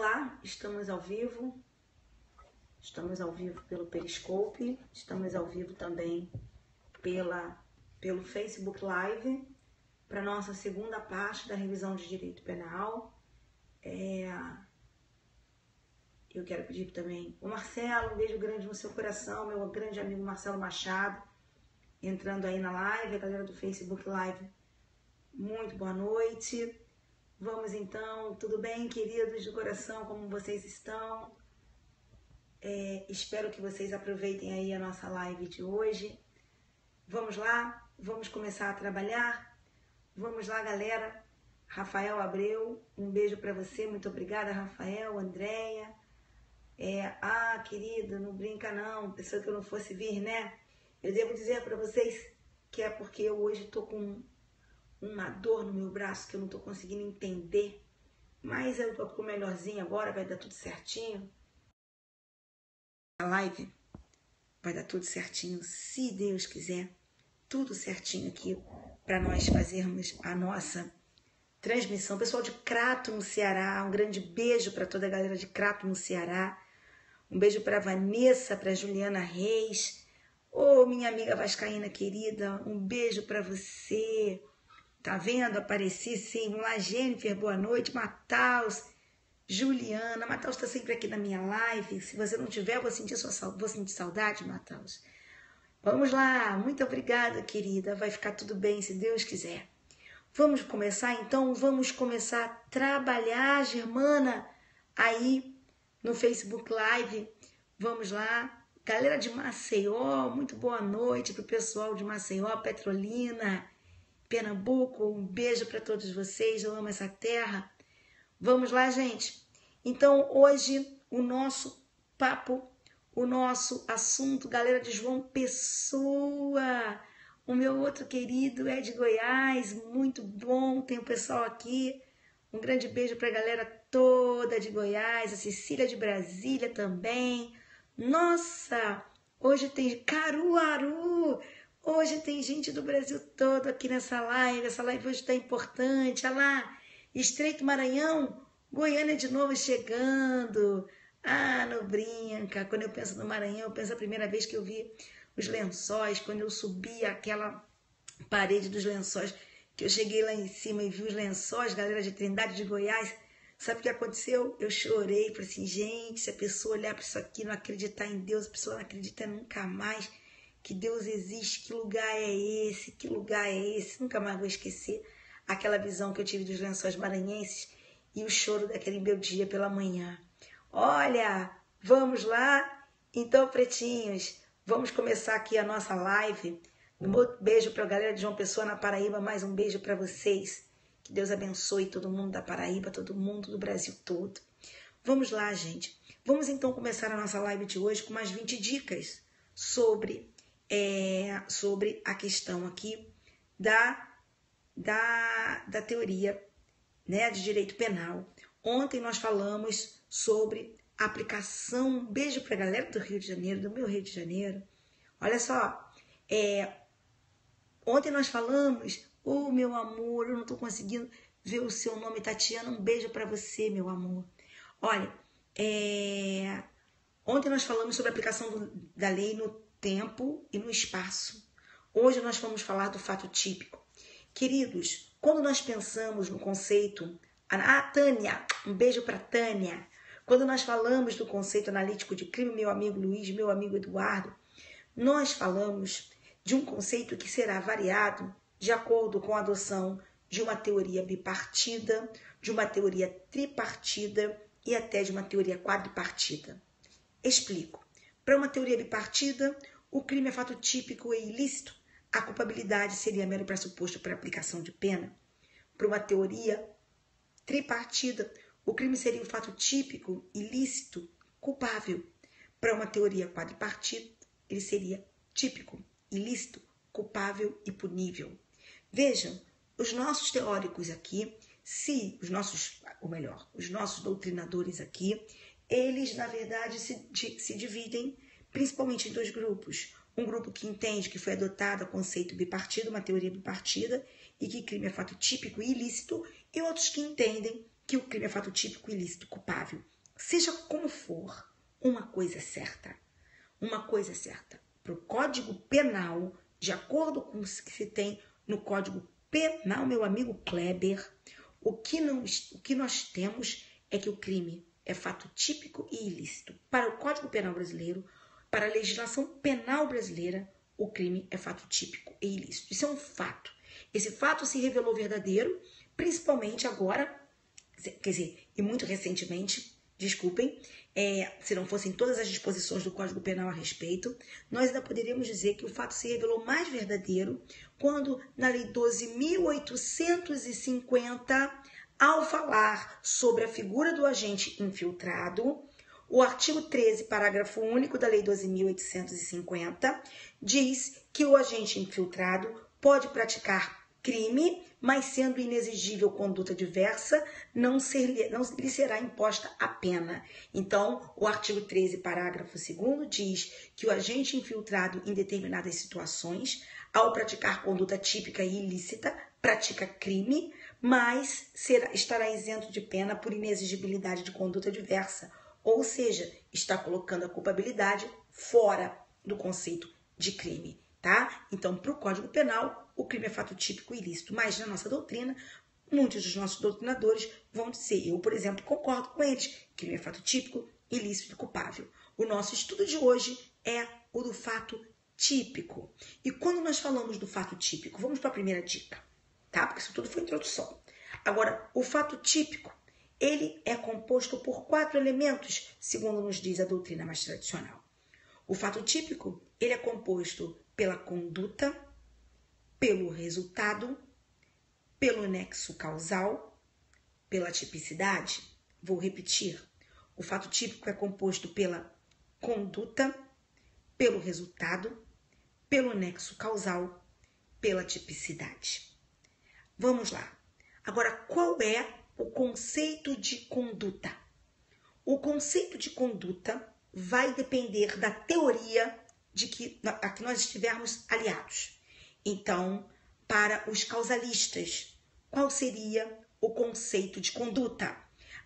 Olá, estamos ao vivo pelo Periscope, estamos ao vivo também pelo Facebook Live, para nossa segunda parte da revisão de direito penal. Eu quero pedir também o Marcelo, um beijo grande no seu coração, meu grande amigo Marcelo Machado, entrando aí na live, a galera do Facebook Live, muito boa noite. Vamos então, tudo bem, queridos do coração, como vocês estão? Espero que vocês aproveitem aí a nossa live de hoje. Vamos lá, vamos começar a trabalhar. Vamos lá, galera. Rafael Abreu, um beijo para você, muito obrigada, Rafael, Andréia. Querida, não brinca não, pensou que eu não fosse vir, né? Eu devo dizer para vocês que é porque eu hoje tô com uma dor no meu braço que eu não tô conseguindo entender, mas eu tô melhorzinha agora, vai dar tudo certinho. A live vai dar tudo certinho, se Deus quiser, tudo certinho aqui para nós fazermos a nossa transmissão. Pessoal de Crato, no Ceará, um grande beijo para toda a galera de Crato, no Ceará. Um beijo para Vanessa, para Juliana Reis. Minha amiga vascaína querida, um beijo para você. Tá vendo? Apareci sim. Vamos lá, Jennifer, boa noite. Mataus, Juliana. Mataus tá sempre aqui na minha live. Se você não tiver, vou sentir saudade, Mataus. Vamos lá. Muito obrigada, querida. Vai ficar tudo bem, se Deus quiser. Vamos começar, então? Vamos começar a trabalhar, Germana, aí no Facebook Live. Vamos lá. Galera de Maceió, muito boa noite pro pessoal de Maceió, Petrolina, Pernambuco, um beijo para todos vocês, eu amo essa terra. Vamos lá, gente. Então, hoje, o nosso papo, o nosso assunto, galera de João Pessoa, o meu outro querido é de Goiás, muito bom, tem o pessoal aqui. Um grande beijo para a galera toda de Goiás, a Cecília de Brasília também. Nossa, hoje tem Caruaru. Hoje tem gente do Brasil todo aqui nessa live. Essa live hoje está importante. Olha lá, Estreito Maranhão, Goiânia de novo chegando. Não brinca. Quando eu penso no Maranhão, eu penso a primeira vez que eu vi os lençóis, quando eu subi aquela parede dos lençóis, que eu cheguei lá em cima e vi os lençóis, galera de Trindade de Goiás. Sabe o que aconteceu? Eu chorei, falei assim, gente, se a pessoa olhar para isso aqui, não acreditar em Deus, a pessoa não acredita nunca mais que Deus existe, que lugar é esse, que lugar é esse? Nunca mais vou esquecer aquela visão que eu tive dos lençóis maranhenses e o choro daquele meu dia pela manhã. Olha, vamos lá? Então, pretinhos, vamos começar aqui a nossa live. Um beijo para a galera de João Pessoa, na Paraíba, mais um beijo para vocês. Que Deus abençoe todo mundo da Paraíba, todo mundo do Brasil todo. Vamos lá, gente. Vamos então começar a nossa live de hoje com mais 20 dicas sobre a questão aqui da teoria, né, de direito penal. Ontem nós falamos sobre a aplicação. Um beijo para a galera do Rio de Janeiro, do meu Rio de Janeiro. Olha só, ontem nós falamos, meu amor, eu não estou conseguindo ver o seu nome, Tatiana, um beijo para você, meu amor. Olha, ontem nós falamos sobre a aplicação da lei no tempo e no espaço. Hoje nós vamos falar do fato típico. Queridos, quando nós pensamos no conceito... Tânia, um beijo para Tânia. Quando nós falamos do conceito analítico de crime, meu amigo Luiz, meu amigo Eduardo, nós falamos de um conceito que será variado de acordo com a adoção de uma teoria bipartida, de uma teoria tripartida e até de uma teoria quadripartida. Explico. Para uma teoria bipartida, o crime é fato típico e ilícito, a culpabilidade seria mero pressuposto para aplicação de pena. Para uma teoria tripartida, o crime seria um fato típico, ilícito, culpável. Para uma teoria quadripartida, ele seria típico, ilícito, culpável e punível. Vejam, os nossos teóricos aqui, os nossos doutrinadores aqui, eles, na verdade, se dividem principalmente em dois grupos. Um grupo que entende que foi adotado o conceito bipartido, uma teoria bipartida, e que crime é fato típico e ilícito, e outros que entendem que o crime é fato típico, ilícito, culpável. seja como for, uma coisa é certa. Uma coisa é certa. Para o Código Penal, de acordo com o que se tem no Código Penal, meu amigo Kleber, o que nós temos é que o crime é fato típico e ilícito. Para o Código Penal brasileiro, para a legislação penal brasileira, o crime é fato típico e ilícito. Isso é um fato. Esse fato se revelou verdadeiro, principalmente agora, quer dizer, e muito recentemente, desculpem, se não fossem todas as disposições do Código Penal a respeito, nós ainda poderíamos dizer que o fato se revelou mais verdadeiro quando, na Lei 12.850, ao falar sobre a figura do agente infiltrado, o artigo 13, parágrafo único da Lei 12.850, diz que o agente infiltrado pode praticar crime, mas sendo inexigível conduta diversa, não lhe será imposta a pena. Então, o artigo 13, parágrafo 2º, diz que o agente infiltrado em determinadas situações, ao praticar conduta típica e ilícita, pratica crime, mas estará isento de pena por inexigibilidade de conduta diversa, ou seja, está colocando a culpabilidade fora do conceito de crime, tá? Então, para o Código Penal, o crime é fato típico e ilícito, mas na nossa doutrina, muitos dos nossos doutrinadores vão dizer, eu, por exemplo, concordo com eles, crime é fato típico, ilícito e culpável. O nosso estudo de hoje é o do fato típico. E quando nós falamos do fato típico, vamos para a primeira dica, tá? Porque isso tudo foi introdução. Agora, o fato típico, ele é composto por 4 elementos, segundo nos diz a doutrina mais tradicional. O fato típico, ele é composto pela conduta, pelo resultado, pelo nexo causal, pela tipicidade. Vou repetir. O fato típico é composto pela conduta, pelo resultado, pelo nexo causal, pela tipicidade. Vamos lá. Agora, qual é o conceito de conduta? O conceito de conduta vai depender da teoria a que nós estivermos aliados. Então, para os causalistas, qual seria o conceito de conduta?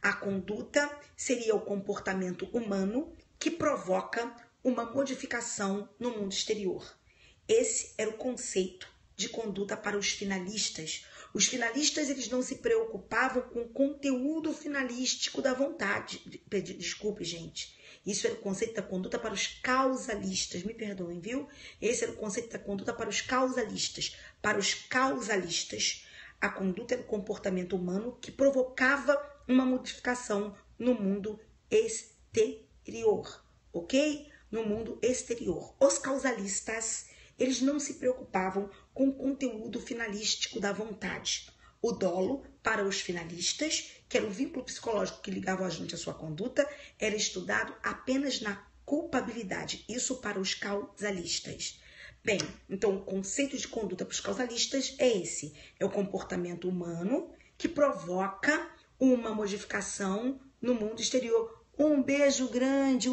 A conduta seria o comportamento humano que provoca uma modificação no mundo exterior. Esse era o conceito de conduta para os finalistas. Os finalistas, eles não se preocupavam com o conteúdo finalístico da vontade. Desculpe, gente. Isso era o conceito da conduta para os causalistas. Me perdoem, viu? Esse era o conceito da conduta para os causalistas. Para os causalistas, a conduta era o comportamento humano que provocava uma modificação no mundo exterior, ok? No mundo exterior. Os causalistas, eles não se preocupavam com o conteúdo finalístico da vontade. O dolo, para os finalistas, que era o vínculo psicológico que ligava o agente à sua conduta, era estudado apenas na culpabilidade. Isso para os causalistas. Bem, então o conceito de conduta para os causalistas é esse. É o comportamento humano que provoca uma modificação no mundo exterior. Um beijo grande.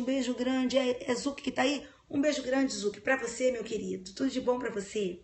É Zuki que tá aí? Um beijo grande, Zuki, para você, meu querido. Tudo de bom para você.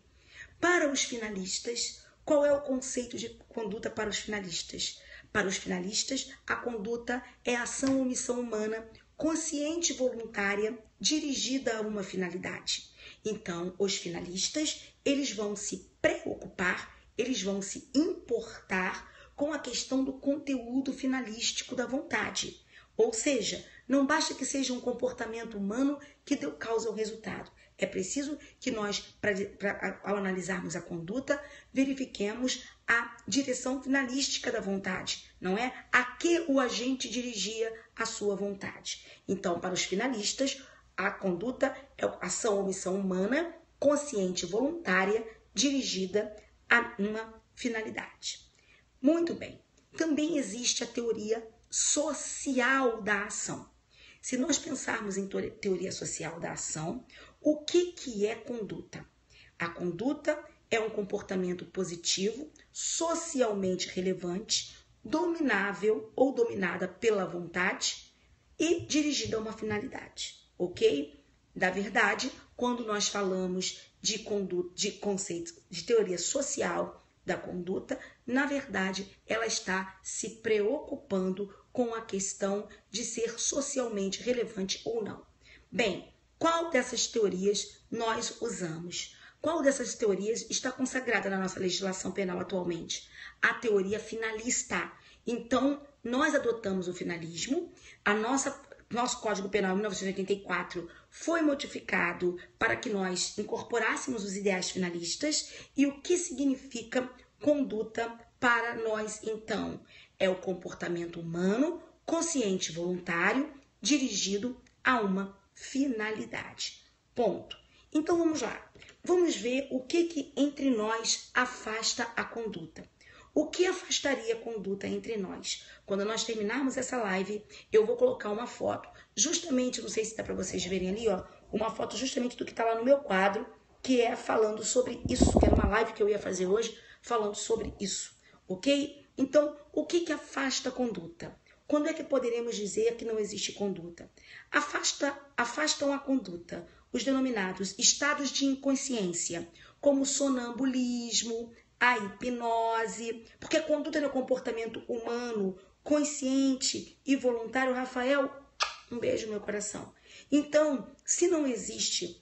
Para os finalistas, qual é o conceito de conduta para os finalistas? Para os finalistas, a conduta é a ação ou omissão humana, consciente e voluntária, dirigida a uma finalidade. Então, os finalistas, eles vão se preocupar, eles vão se importar com a questão do conteúdo finalístico da vontade. Ou seja, não basta que seja um comportamento humano que deu causa ao resultado. É preciso que nós, ao analisarmos a conduta, verifiquemos a direção finalística da vontade, não é? A que o agente dirigia a sua vontade. Então, para os finalistas, a conduta é ação ou omissão humana, consciente e voluntária, dirigida a uma finalidade. Muito bem. Também existe a teoria social da ação. Se nós pensarmos em teoria social da ação, o que é conduta? A conduta é um comportamento positivo, socialmente relevante, dominável ou dominada pela vontade e dirigida a uma finalidade, ok? Da verdade, quando nós falamos de conceito de teoria social da conduta, na verdade, ela está se preocupando com a questão de ser socialmente relevante ou não. Bem, qual dessas teorias nós usamos? Qual dessas teorias está consagrada na nossa legislação penal atualmente? A teoria finalista. Então, nós adotamos o finalismo, nosso Código Penal, em 1984, foi modificado para que nós incorporássemos os ideais finalistas. E o que significa conduta para nós, então? É o comportamento humano, consciente e voluntário, dirigido a uma finalidade. Ponto. Então, vamos lá. Vamos ver o que entre nós afasta a conduta. O que afastaria a conduta entre nós? Quando nós terminarmos essa live, eu vou colocar uma foto, justamente, não sei se dá para vocês verem ali, ó, uma foto justamente do que está lá no meu quadro, que é falando sobre isso, que era uma live que eu ia fazer hoje, falando sobre isso, ok? Então, o que afasta a conduta? Quando é que poderemos dizer que não existe conduta? Afastam a conduta os denominados estados de inconsciência, como o sonambulismo, a hipnose, porque a conduta é o comportamento humano, consciente e voluntário. Rafael, um beijo no meu coração. Então, se não existe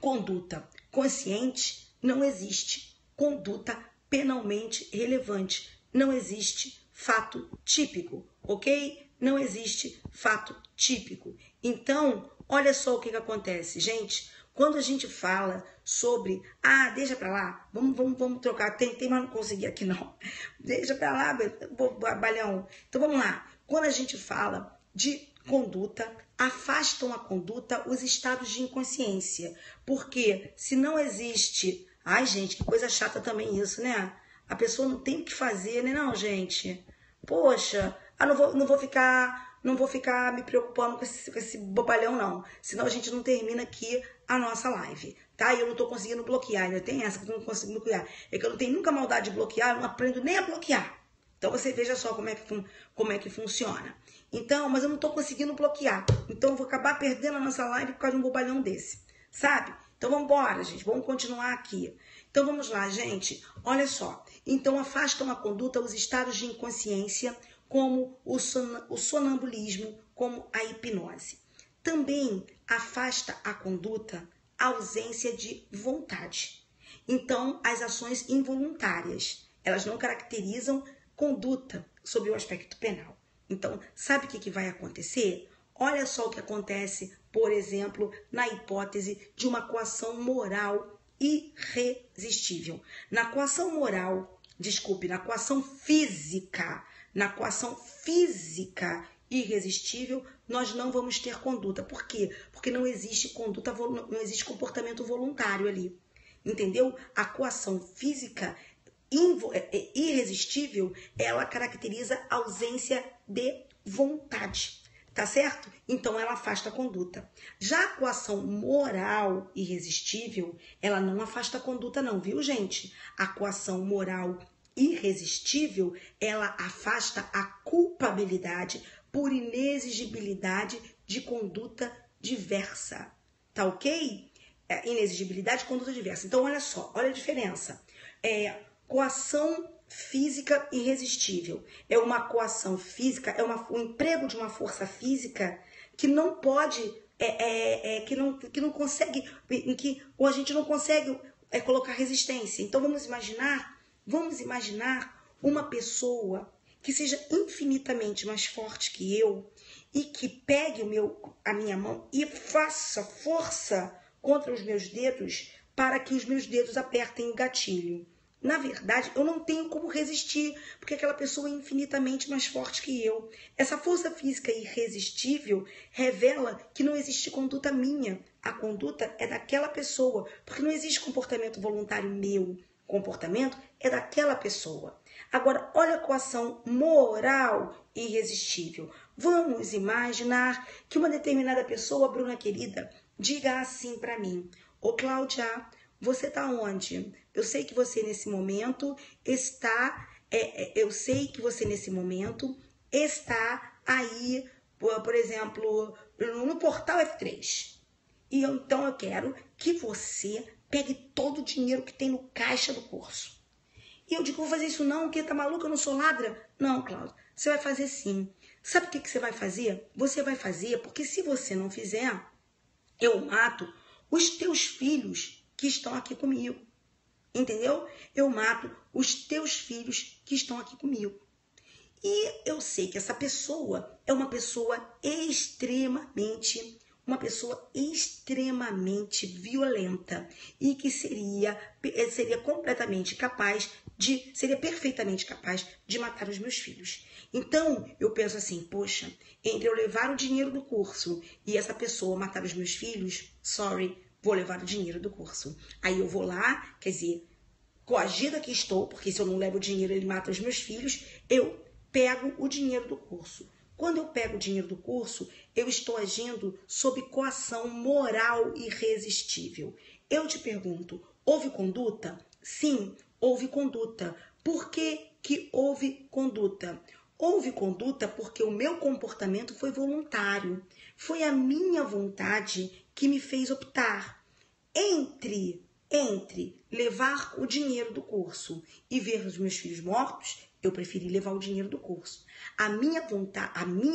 conduta consciente, não existe conduta penalmente relevante, não existe fato típico, ok? Não existe fato típico. Então, olha só o que acontece, gente. Quando a gente fala sobre, deixa pra lá, vamos trocar, tentei, mas não consegui aqui não. Deixa pra lá, balhão. Então vamos lá. Quando a gente fala de conduta, afastam a conduta os estados de inconsciência. Porque se não existe, gente, que coisa chata também isso, né? A pessoa não tem o que fazer, né, não, gente? Poxa, não vou ficar me preocupando com esse bobalhão, não. Senão a gente não termina aqui a nossa live, tá? E eu não tô conseguindo bloquear, ainda tem essa que eu não consigo bloquear. É que eu não tenho nunca maldade de bloquear, eu não aprendo nem a bloquear. Então você veja só como é que funciona. Então, mas eu não tô conseguindo bloquear. Então eu vou acabar perdendo a nossa live por causa de um bobalhão desse, sabe? Então vamos embora, gente, vamos continuar aqui. Então vamos lá, gente, olha só. Então afastam a conduta os estados de inconsciência, como o sonambulismo, como a hipnose. Também afasta a conduta a ausência de vontade. Então, as ações involuntárias, elas não caracterizam conduta sob o aspecto penal. Então, sabe o que vai acontecer? Olha só o que acontece, por exemplo, na hipótese de uma coação moral irresistível. Na coação irresistível, nós não vamos ter conduta. Por quê? Porque não existe conduta, não existe comportamento voluntário ali. Entendeu? A coação física irresistível, ela caracteriza a ausência de vontade. Tá certo? Então ela afasta a conduta. Já a coação moral irresistível, ela não afasta a conduta não, viu, gente? A coação moral irresistível, ela afasta a culpabilidade por inexigibilidade de conduta diversa. Tá ok? Inexigibilidade de conduta diversa. Então, olha só, olha a diferença. Coação física irresistível. É uma coação física, o emprego de uma força física que não pode, que não consegue, ou a gente não consegue colocar resistência. Então, vamos imaginar uma pessoa que seja infinitamente mais forte que eu e que pegue a minha mão e faça força contra os meus dedos para que os meus dedos apertem o gatilho. Na verdade, eu não tenho como resistir, porque aquela pessoa é infinitamente mais forte que eu. Essa força física irresistível revela que não existe conduta minha. A conduta é daquela pessoa, porque não existe comportamento voluntário meu. O comportamento é daquela pessoa. Agora, olha a coação moral irresistível. Vamos imaginar que uma determinada pessoa, Bruna querida, diga assim para mim: ô Cláudia, você tá onde? Eu sei que você nesse momento está, aí, por exemplo, no portal F3. E então eu quero que você pegue todo o dinheiro que tem no caixa do curso. E eu digo, vou fazer isso não, porque tá maluca, eu não sou ladra? Não, Cláudia, você vai fazer sim. Sabe o que você vai fazer? Você vai fazer porque se você não fizer, eu mato os teus filhos que estão aqui comigo. Entendeu? Eu mato os teus filhos que estão aqui comigo. E eu sei que essa pessoa é uma pessoa extremamente violenta e que seria completamente capaz seria perfeitamente capaz de matar os meus filhos. Então, eu penso assim, poxa, entre eu levar o dinheiro do curso e essa pessoa matar os meus filhos, vou levar o dinheiro do curso. Aí eu vou lá, quer dizer, coagida que estou, porque se eu não levo o dinheiro, ele mata os meus filhos, eu pego o dinheiro do curso. Quando eu pego o dinheiro do curso, eu estou agindo sob coação moral irresistível. Eu te pergunto, houve conduta? Sim, houve conduta. Por que que houve conduta? Houve conduta porque o meu comportamento foi voluntário. Foi a minha vontade que me fez optar. Entre levar o dinheiro do curso e ver os meus filhos mortos, eu preferi levar o dinheiro do curso. A minha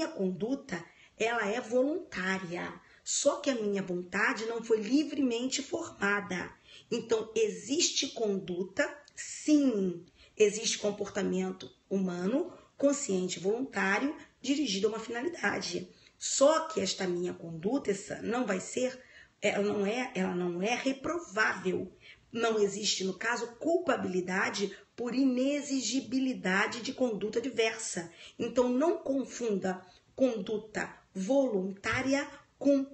conduta, ela é voluntária. Só que a minha vontade não foi livremente formada. Então, existe conduta, sim. Existe comportamento humano, consciente e voluntário, dirigido a uma finalidade. Só que esta minha conduta, ela não é reprovável. Não existe, no caso, culpabilidade por inexigibilidade de conduta diversa. Então, não confunda conduta voluntária com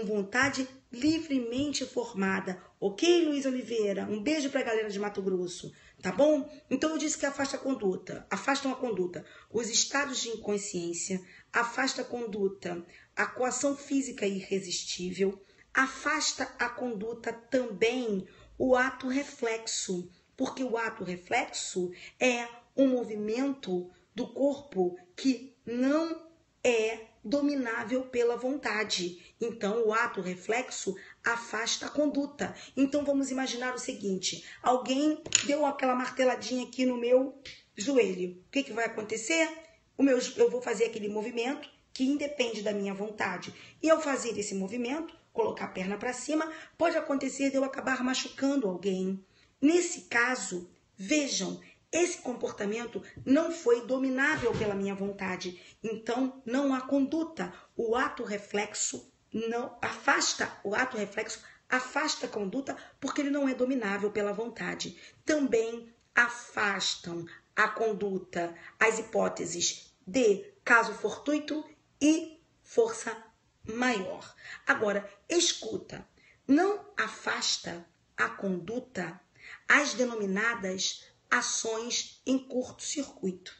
vontade livremente formada. Ok, Luiz Oliveira? Um beijo para a galera de Mato Grosso, tá bom? Então, eu disse que afastam a conduta. Os estados de inconsciência, afasta a conduta, a coação física irresistível, afasta a conduta também o ato reflexo, porque o ato reflexo é um movimento do corpo que não é dominável pela vontade. Então, o ato reflexo afasta a conduta. Então, vamos imaginar o seguinte, alguém deu aquela marteladinha aqui no meu joelho. O que vai acontecer? Eu vou fazer aquele movimento que independe da minha vontade. E ao fazer esse movimento, colocar a perna para cima, pode acontecer de eu acabar machucando alguém. Nesse caso, vejam, esse comportamento não foi dominável pela minha vontade. Então, não há conduta. O ato reflexo afasta a conduta porque ele não é dominável pela vontade. Também afastam a conduta as hipóteses de caso fortuito e força maior. Agora, escuta, não afasta a conduta as denominadas ações em curto-circuito.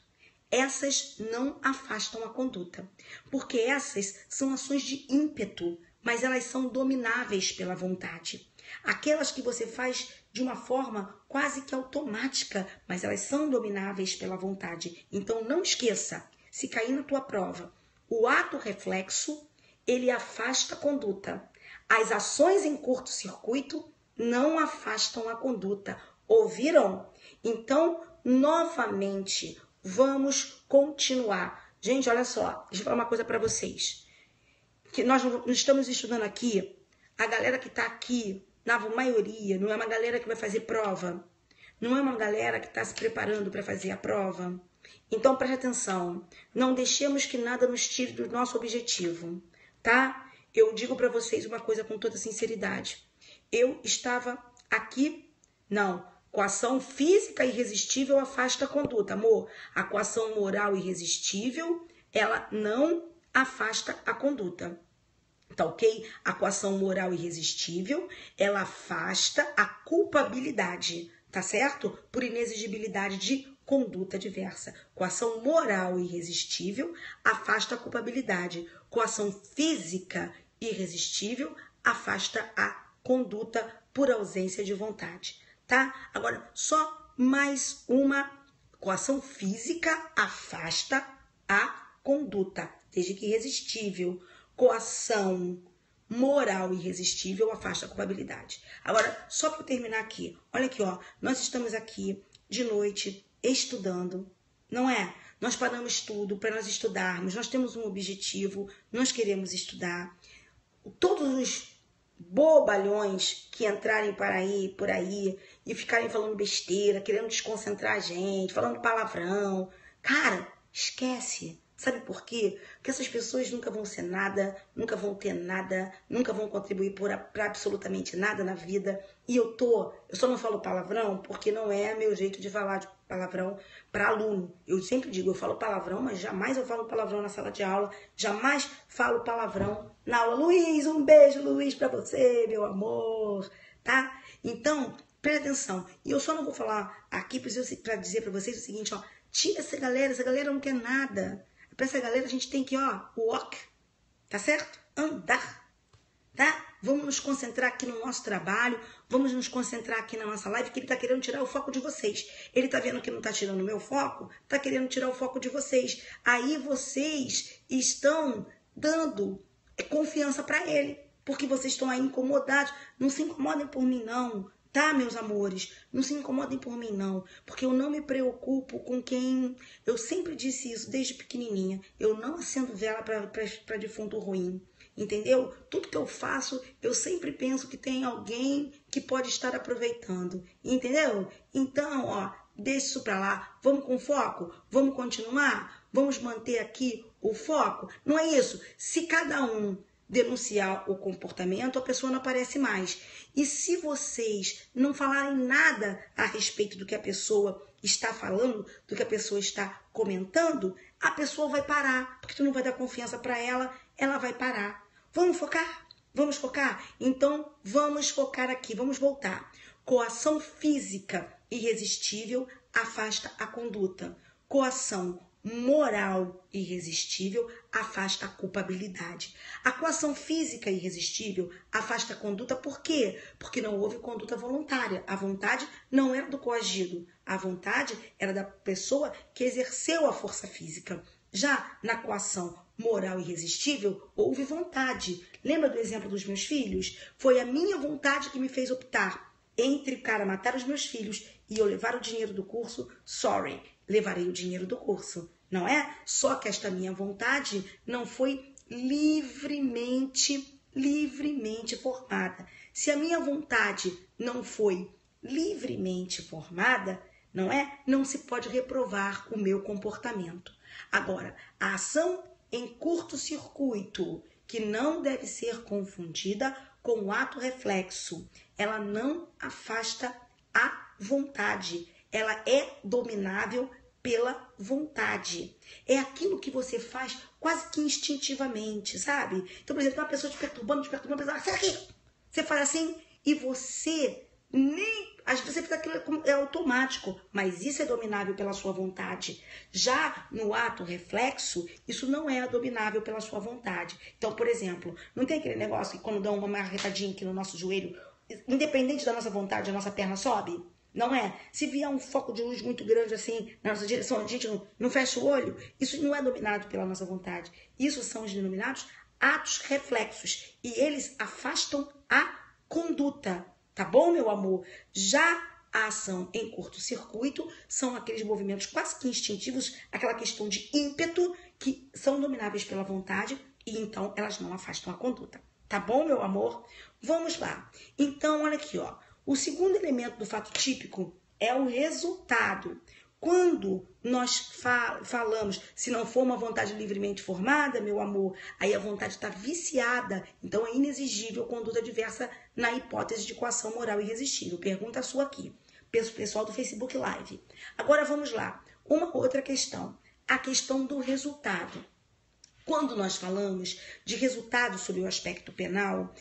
Essas não afastam a conduta, porque essas são ações de ímpeto, mas elas são domináveis pela vontade. Aquelas que você faz de uma forma quase que automática, mas elas são domináveis pela vontade. Então, não esqueça, se cair na tua prova, o ato reflexo, ele afasta a conduta. As ações em curto-circuito não afastam a conduta. Ouviram? Então, novamente, vamos continuar. Gente, olha só, deixa eu falar uma coisa para vocês. Que nós estamos estudando aqui, a galera que está aqui, na maioria, não é uma galera que vai fazer prova. Não é uma galera que está se preparando para fazer a prova. Então, preste atenção. Não deixemos que nada nos tire do nosso objetivo, tá? Eu digo para vocês uma coisa com toda sinceridade. Eu estava aqui, coação física irresistível afasta a conduta, amor. A coação moral irresistível, ela não afasta a conduta. Tá ok? A coação moral irresistível, ela afasta a culpabilidade, tá certo? Por inexigibilidade de conduta diversa. Coação moral irresistível afasta a culpabilidade. Coação física irresistível afasta a conduta por ausência de vontade, tá? Agora, só mais uma. Coação física afasta a conduta, desde que irresistível. Coação moral irresistível afasta a culpabilidade. Agora, só para eu terminar aqui, olha aqui, ó, nós estamos aqui de noite estudando, não é? nós paramos tudo para nós estudarmos, nós temos um objetivo, nós queremos estudar. Todos os bobalhões que entrarem por aí e ficarem falando besteira, querendo desconcentrar a gente, falando palavrão, cara, esquece. Sabe por quê? Porque essas pessoas nunca vão ser nada, nunca vão ter nada, nunca vão contribuir para absolutamente nada na vida. E eu só não falo palavrão porque não é meu jeito de falar de palavrão para aluno. Eu sempre digo, eu falo palavrão, mas jamais eu falo palavrão na sala de aula, jamais falo palavrão na aula. Luiz, um beijo, Luiz, para você, meu amor, tá? Então, presta atenção. E eu só não vou falar aqui para dizer para vocês o seguinte, ó, tira essa galera não quer nada. Para essa galera a gente tem que, walk, tá certo? Andar, tá? Vamos nos concentrar aqui no nosso trabalho, vamos nos concentrar aqui na nossa live, que ele tá querendo tirar o foco de vocês. Ele tá vendo que não tá tirando o meu foco, tá querendo tirar o foco de vocês. Aí vocês estão dando confiança para ele, porque vocês estão aí incomodados. Não se incomodem por mim, não. Tá, meus amores? Não se incomodem por mim, não. Porque eu não me preocupo com quem... Eu sempre disse isso desde pequenininha. Eu não acendo vela para defunto ruim. Entendeu? Tudo que eu faço, eu sempre penso que tem alguém que pode estar aproveitando. Entendeu? Então, deixa isso pra lá. Vamos com foco? Vamos continuar? Vamos manter aqui o foco? Não é isso? Se cada um denunciar o comportamento, a pessoa não aparece mais. E se vocês não falarem nada a respeito do que a pessoa está falando, do que a pessoa está comentando, a pessoa vai parar, porque tu não vai dar confiança para ela, ela vai parar. Vamos focar? Vamos focar? Então, vamos focar aqui, vamos voltar. Coação física irresistível afasta a conduta. Coação moral irresistível afasta a culpabilidade. A coação física irresistível afasta a conduta, por quê? Porque não houve conduta voluntária. A vontade não era do coagido. A vontade era da pessoa que exerceu a força física. Já na coação moral irresistível, houve vontade. Lembra do exemplo dos meus filhos? Foi a minha vontade que me fez optar entre o cara matar os meus filhos e eu levar o dinheiro do curso. Sorry, levarei o dinheiro do curso, não é? Só que esta minha vontade não foi livremente formada. Se a minha vontade não foi livremente formada, não é? Não se pode reprovar o meu comportamento. Agora, a ação em curto-circuito, que não deve ser confundida com o ato reflexo, ela não afasta a vontade. Ela é dominável pela vontade. É aquilo que você faz quase que instintivamente, sabe? Então, por exemplo, uma pessoa te perturbando, sai daqui! Você faz assim e você nem... Às vezes você pensa que aquilo é automático, mas isso é dominável pela sua vontade. Já no ato reflexo, isso não é dominável pela sua vontade. Então, por exemplo, não tem aquele negócio que quando dá uma marretadinha aqui no nosso joelho, independente da nossa vontade, a nossa perna sobe? Não é? Se vier um foco de luz muito grande assim na nossa direção, a gente não fecha o olho, isso não é dominado pela nossa vontade. Isso são os denominados atos reflexos. E eles afastam a conduta. Tá bom, meu amor? Já a ação em curto-circuito são aqueles movimentos quase que instintivos, aquela questão de ímpeto, que são domináveis pela vontade e então elas não afastam a conduta. Tá bom, meu amor? Vamos lá. Então, olha aqui, ó. O segundo elemento do fato típico é o resultado. Quando nós falamos, se não for uma vontade livremente formada, meu amor, aí a vontade está viciada, então é inexigível conduta diversa na hipótese de coação moral irresistível. Pergunta sua aqui, pessoal do Facebook Live. Agora vamos lá, uma outra questão, a questão do resultado. Quando nós falamos de resultado sobre o aspecto penal,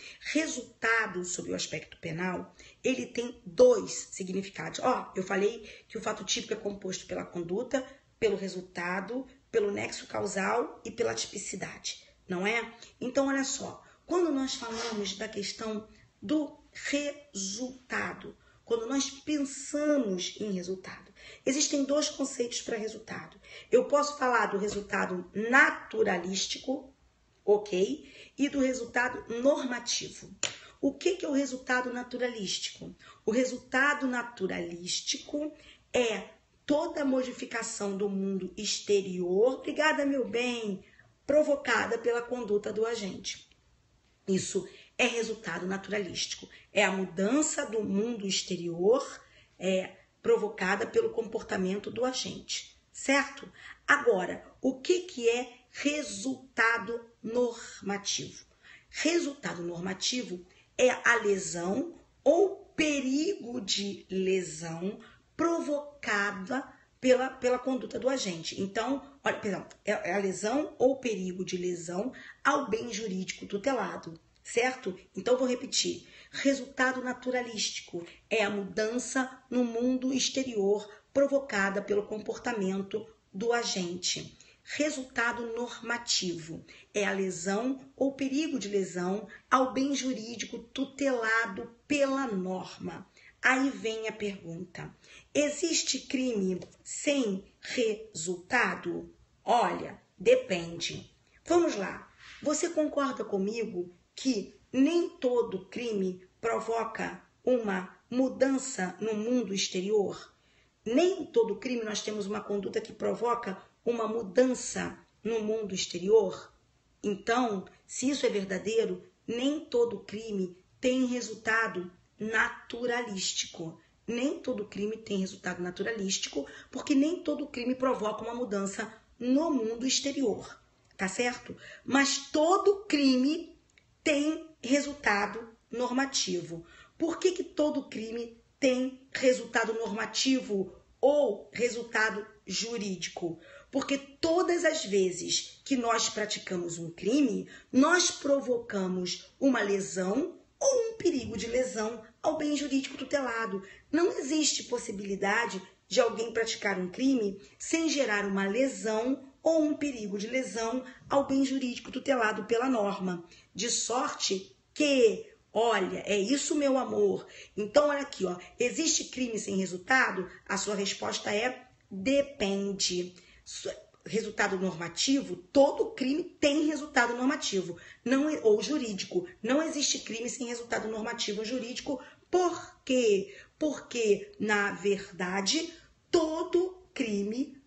ele tem dois significados. Eu falei que o fato típico é composto pela conduta, pelo resultado, pelo nexo causal e pela tipicidade, não é? Então, olha só, quando nós falamos da questão do resultado, quando nós pensamos em resultado, existem dois conceitos para resultado. Eu posso falar do resultado naturalístico, ok? E do resultado normativo. O que é o resultado naturalístico? O resultado naturalístico é toda modificação do mundo exterior, obrigada, meu bem, provocada pela conduta do agente. Isso é resultado naturalístico. É a mudança do mundo exterior provocada pelo comportamento do agente, certo? Agora, o que é resultado normativo? Resultado normativo é a lesão ou perigo de lesão provocada pela conduta do agente. Então, olha, perdão, é a lesão ou perigo de lesão ao bem jurídico tutelado, certo? Então, vou repetir. Resultado naturalístico é a mudança no mundo exterior provocada pelo comportamento do agente. Resultado normativo é a lesão ou perigo de lesão ao bem jurídico tutelado pela norma. Aí vem a pergunta: existe crime sem resultado? Olha, depende. Vamos lá. Você concorda comigo que nem todo crime provoca uma mudança no mundo exterior? Nem todo crime nós temos uma conduta que provoca uma mudança no mundo exterior? Então, se isso é verdadeiro, nem todo crime tem resultado naturalístico. Nem todo crime tem resultado naturalístico, porque nem todo crime provoca uma mudança no mundo exterior, tá certo? Mas todo crime tem resultado normativo. Por que todo crime tem resultado normativo ou resultado jurídico? Porque todas as vezes que nós praticamos um crime, nós provocamos uma lesão ou um perigo de lesão ao bem jurídico tutelado. Não existe possibilidade de alguém praticar um crime sem gerar uma lesão ou um perigo de lesão ao bem jurídico tutelado pela norma. De sorte que, olha, é isso, meu amor. Então, olha aqui, ó, existe crime sem resultado? A sua resposta é depende. Resultado normativo, todo crime tem resultado normativo ou jurídico. Não existe crime sem resultado normativo ou jurídico. Por quê? Porque, na verdade, todo crime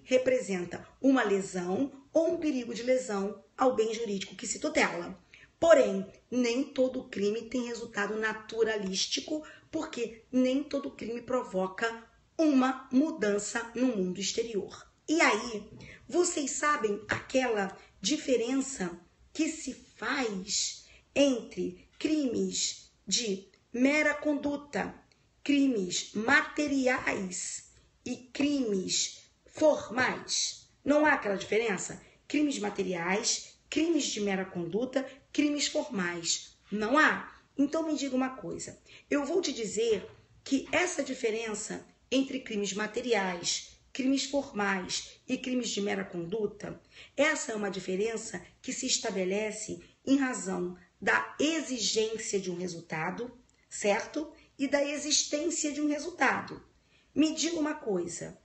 representa uma lesão ou um perigo de lesão ao bem jurídico que se tutela. Porém, nem todo crime tem resultado naturalístico, porque nem todo crime provoca uma mudança no mundo exterior. E aí, vocês sabem aquela diferença que se faz entre crimes de mera conduta, crimes materiais e crimes formais? Não há aquela diferença? Crimes materiais, crimes de mera conduta, crimes formais. Não há? Então me diga uma coisa. Eu vou te dizer que essa diferença entre crimes materiais, crimes formais e crimes de mera conduta, essa é uma diferença que se estabelece em razão da exigência de um resultado, certo? E da existência de um resultado. Me diga uma coisa.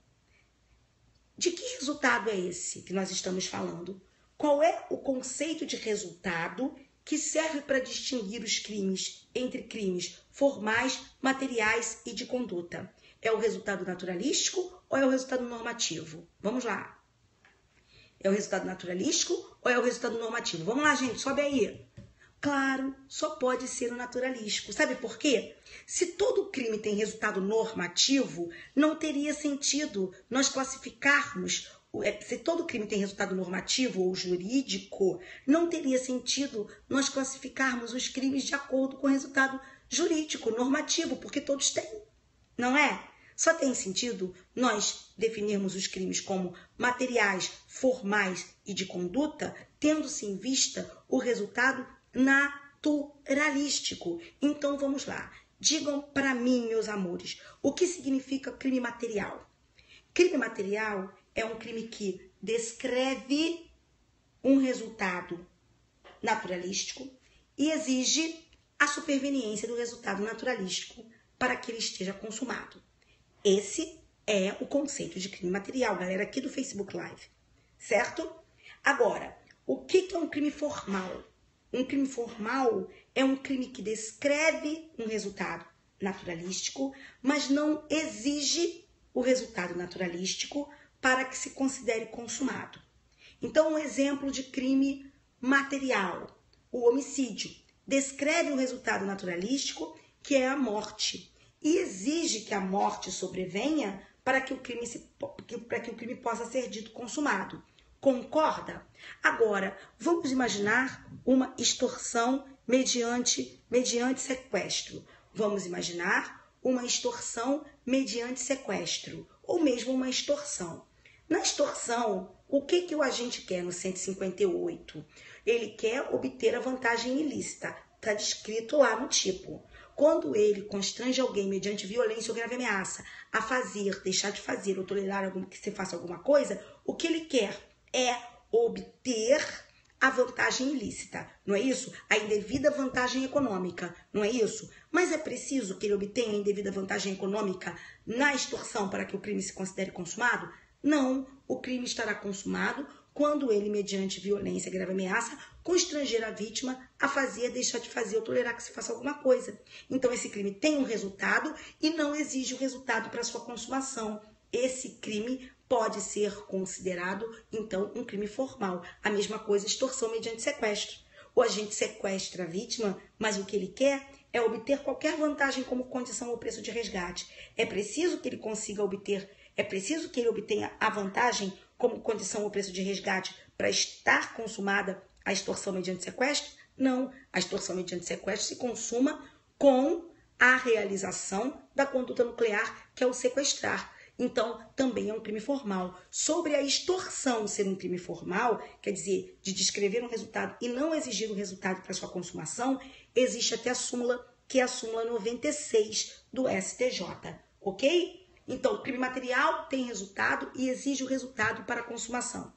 De que resultado é esse que nós estamos falando? Qual é o conceito de resultado que serve para distinguir os crimes entre crimes formais, materiais e de conduta? É o resultado naturalístico ou é o resultado normativo? Vamos lá. É o resultado naturalístico ou é o resultado normativo? Vamos lá, gente, sobe aí. Claro, só pode ser o naturalístico. Sabe por quê? Se todo crime tem resultado normativo, não teria sentido nós classificarmos. Se todo crime tem resultado normativo ou jurídico, não teria sentido nós classificarmos os crimes de acordo com o resultado jurídico, normativo, porque todos têm, não é? Só tem sentido nós definirmos os crimes como materiais, formais e de conduta, tendo-se em vista o resultado naturalístico. Então vamos lá. Digam para mim, meus amores, o que significa crime material? Crime material é um crime que descreve um resultado naturalístico e exige a superveniência do resultado naturalístico para que ele esteja consumado. Esse é o conceito de crime material, galera, aqui do Facebook Live, certo? Agora, o que é um crime formal? Um crime formal é um crime que descreve um resultado naturalístico, mas não exige o resultado naturalístico para que se considere consumado. Então, um exemplo de crime material, o homicídio, descreve o resultado naturalístico, que é a morte, e exige que a morte sobrevenha para que o crime possa ser dito consumado. Concorda? Agora, vamos imaginar uma extorsão mediante sequestro. Vamos imaginar uma extorsão mediante sequestro, ou mesmo uma extorsão. Na extorsão, o que o agente quer no 158? Ele quer obter a vantagem ilícita. Está descrito lá no tipo. Quando ele constrange alguém mediante violência ou grave ameaça a fazer, deixar de fazer ou tolerar que se faça alguma coisa, o que ele quer é obter a vantagem ilícita, não é isso? A indevida vantagem econômica, não é isso? Mas é preciso que ele obtenha a indevida vantagem econômica na extorsão para que o crime se considere consumado? Não, o crime estará consumado quando ele, mediante violência, grave ameaça, constranger a vítima a fazer, deixar de fazer ou tolerar que se faça alguma coisa. Então, esse crime tem um resultado e não exige o resultado para sua consumação. Esse crime pode ser considerado, então, um crime formal. A mesma coisa, extorsão mediante sequestro. O agente sequestra a vítima, mas o que ele quer é obter qualquer vantagem como condição ou preço de resgate. É preciso que ele obtenha a vantagem como condição ou preço de resgate para estar consumada a extorsão mediante sequestro? Não, a extorsão mediante sequestro se consuma com a realização da conduta nuclear, que é o sequestrar. Então, também é um crime formal. Sobre a extorsão ser um crime formal, quer dizer, de descrever um resultado e não exigir o resultado para sua consumação, existe até a súmula, que é a súmula 96 do STJ, ok? Então, o crime material tem resultado e exige o resultado para a consumação.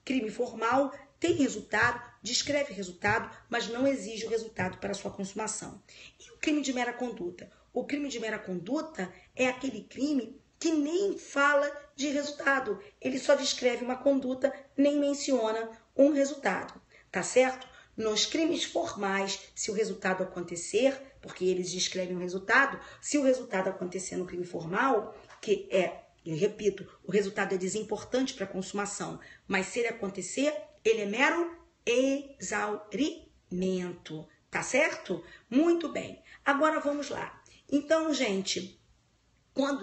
Crime formal tem resultado, descreve resultado, mas não exige o resultado para a sua consumação. E o crime de mera conduta? O crime de mera conduta é aquele crime que nem fala de resultado. Ele só descreve uma conduta, nem menciona um resultado, tá certo? Nos crimes formais, se o resultado acontecer, porque eles descrevem o resultado, se o resultado acontecer no crime formal, que é, eu repito, o resultado é desimportante para a consumação, mas se ele acontecer, ele é mero exaurimento, tá certo? Muito bem. Agora vamos lá. Então, gente,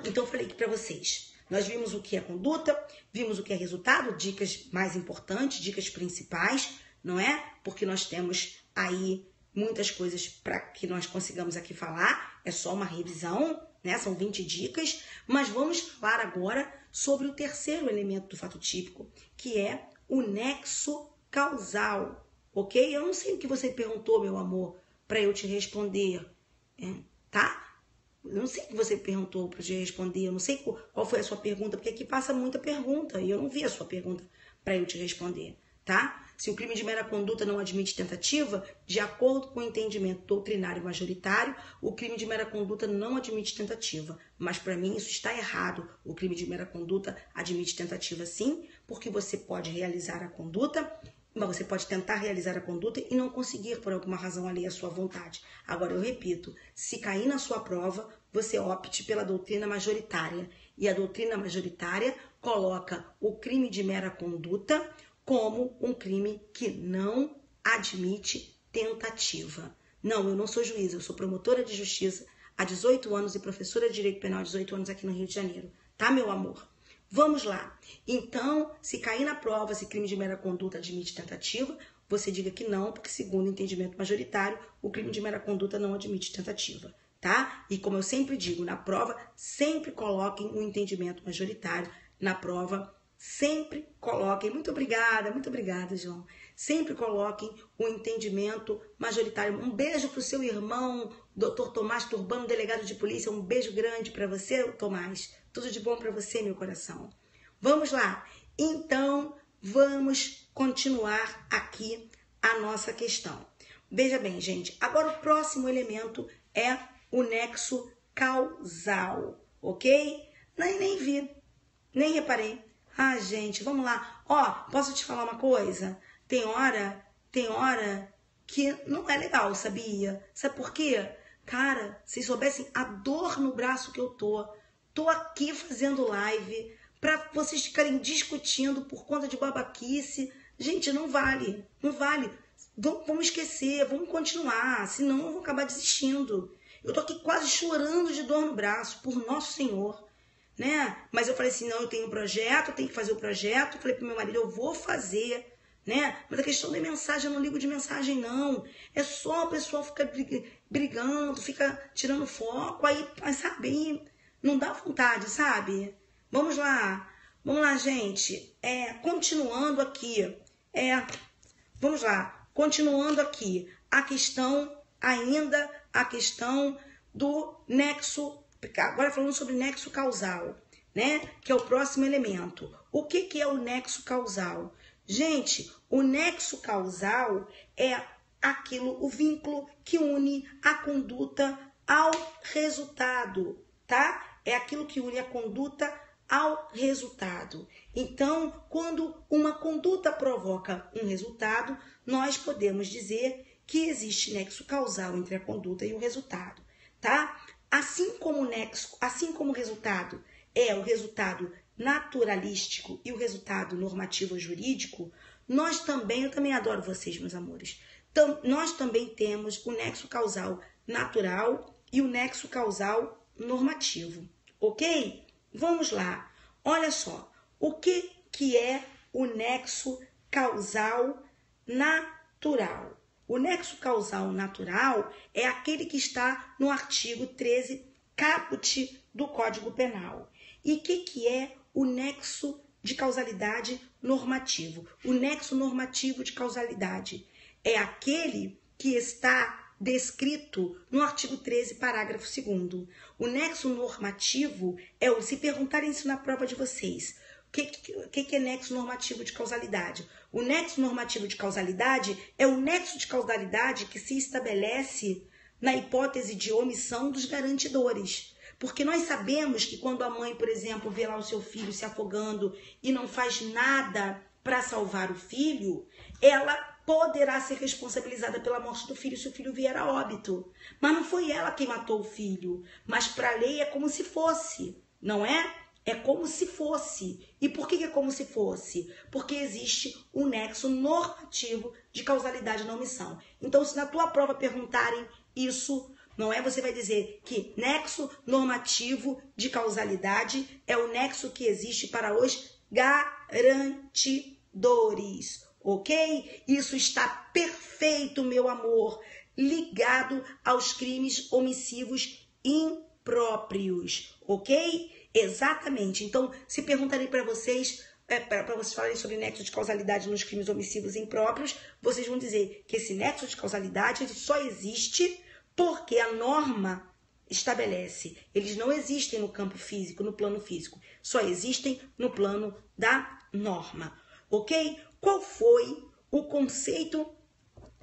então eu falei aqui para vocês, nós vimos o que é conduta, vimos o que é resultado, dicas mais importantes, dicas principais, não é? Porque nós temos aí muitas coisas para que nós consigamos aqui falar, é só uma revisão, né? São 20 dicas, mas vamos falar agora sobre o terceiro elemento do fato típico, que é o nexo causal, ok? Eu não sei o que você perguntou, meu amor, para eu te responder, tá? Eu não sei o que você perguntou para eu te responder, eu não sei qual foi a sua pergunta, porque aqui passa muita pergunta e eu não vi a sua pergunta para eu te responder, tá? Se o crime de mera conduta não admite tentativa, de acordo com o entendimento doutrinário majoritário, o crime de mera conduta não admite tentativa. Mas para mim isso está errado. O crime de mera conduta admite tentativa sim, porque você pode realizar a conduta, mas você pode tentar realizar a conduta e não conseguir por alguma razão alheia à sua vontade. Agora, eu repito, se cair na sua prova, você opte pela doutrina majoritária. E a doutrina majoritária coloca o crime de mera conduta como um crime que não admite tentativa. Não, eu não sou juíza, eu sou promotora de justiça há 18 anos e professora de Direito Penal há 18 anos aqui no Rio de Janeiro. Tá, meu amor? Vamos lá. Então, se cair na prova, se crime de mera conduta admite tentativa, você diga que não, porque segundo o entendimento majoritário, o crime de mera conduta não admite tentativa, tá? E como eu sempre digo, na prova, sempre coloquem o entendimento majoritário. Na prova, sempre coloquem, muito obrigada, João. Sempre coloquem o entendimento majoritário. Um beijo para o seu irmão, Dr. Tomás Turbano, delegado de polícia. Um beijo grande para você, Tomás. Tudo de bom para você, meu coração. Vamos lá. Então, vamos continuar aqui a nossa questão. Veja bem, gente. Agora, o próximo elemento é o nexo causal, ok? Nem vi, nem reparei. Ah, gente, vamos lá. Ó, posso te falar uma coisa? Tem hora que não é legal, sabia? Sabe por quê? Cara, vocês soubessem a dor no braço que eu tô. tô aqui fazendo live para vocês ficarem discutindo por conta de babaquice. Gente, não vale, não vale. Vamos esquecer, vamos continuar, senão eu vou acabar desistindo. Eu tô aqui quase chorando de dor no braço, por Nosso Senhor, né? Mas eu falei assim, não, eu tenho um projeto, eu tenho que fazer o projeto. Falei pro meu marido, eu vou fazer, né? Mas a questão da mensagem, eu não ligo de mensagem, não. É só o pessoal ficar brigando, fica tirando foco, aí, sabe, não dá vontade, sabe? Vamos lá, gente. Continuando aqui, vamos lá, continuando aqui, a questão do nexo, agora falando sobre nexo causal, né? Que é o próximo elemento. O que é o nexo causal? Gente, o nexo causal é o vínculo que une a conduta ao resultado, tá? É aquilo que une a conduta ao resultado. Então, quando uma conduta provoca um resultado, nós podemos dizer que existe nexo causal entre a conduta e o resultado, tá? Assim como o resultado é o resultado naturalístico e o resultado normativo jurídico, nós também, eu também adoro vocês, meus amores, nós também temos o nexo causal natural e o nexo causal normativo, ok? Vamos lá, olha só, o que é o nexo causal natural? O nexo causal natural é aquele que está no artigo 13 caput do Código Penal. E o que é o nexo de causalidade normativo? O nexo normativo de causalidade é aquele que está descrito no artigo 13, parágrafo 2º. O nexo normativo se perguntarem isso na prova de vocês, o que é nexo normativo de causalidade? O nexo normativo de causalidade é o nexo de causalidade que se estabelece na hipótese de omissão dos garantidores. Porque nós sabemos que quando a mãe, por exemplo, vê lá o seu filho se afogando e não faz nada para salvar o filho, ela poderá ser responsabilizada pela morte do filho se o filho vier a óbito. Mas não foi ela quem matou o filho. Mas para a lei é como se fosse, não é? É como se fosse. E por que é como se fosse? Porque existe um nexo normativo de causalidade na omissão. Então, se na tua prova perguntarem isso, não é? Você vai dizer que nexo normativo de causalidade é o nexo que existe para os garantidores, ok? Isso está perfeito, meu amor, ligado aos crimes omissivos impróprios, ok? Exatamente. Então, se perguntarem para vocês, para vocês falarem sobre nexo de causalidade nos crimes omissivos impróprios, vocês vão dizer que esse nexo de causalidade ele só existe porque a norma estabelece. Eles não existem no campo físico, no plano físico. Só existem no plano da norma, ok? Qual foi o conceito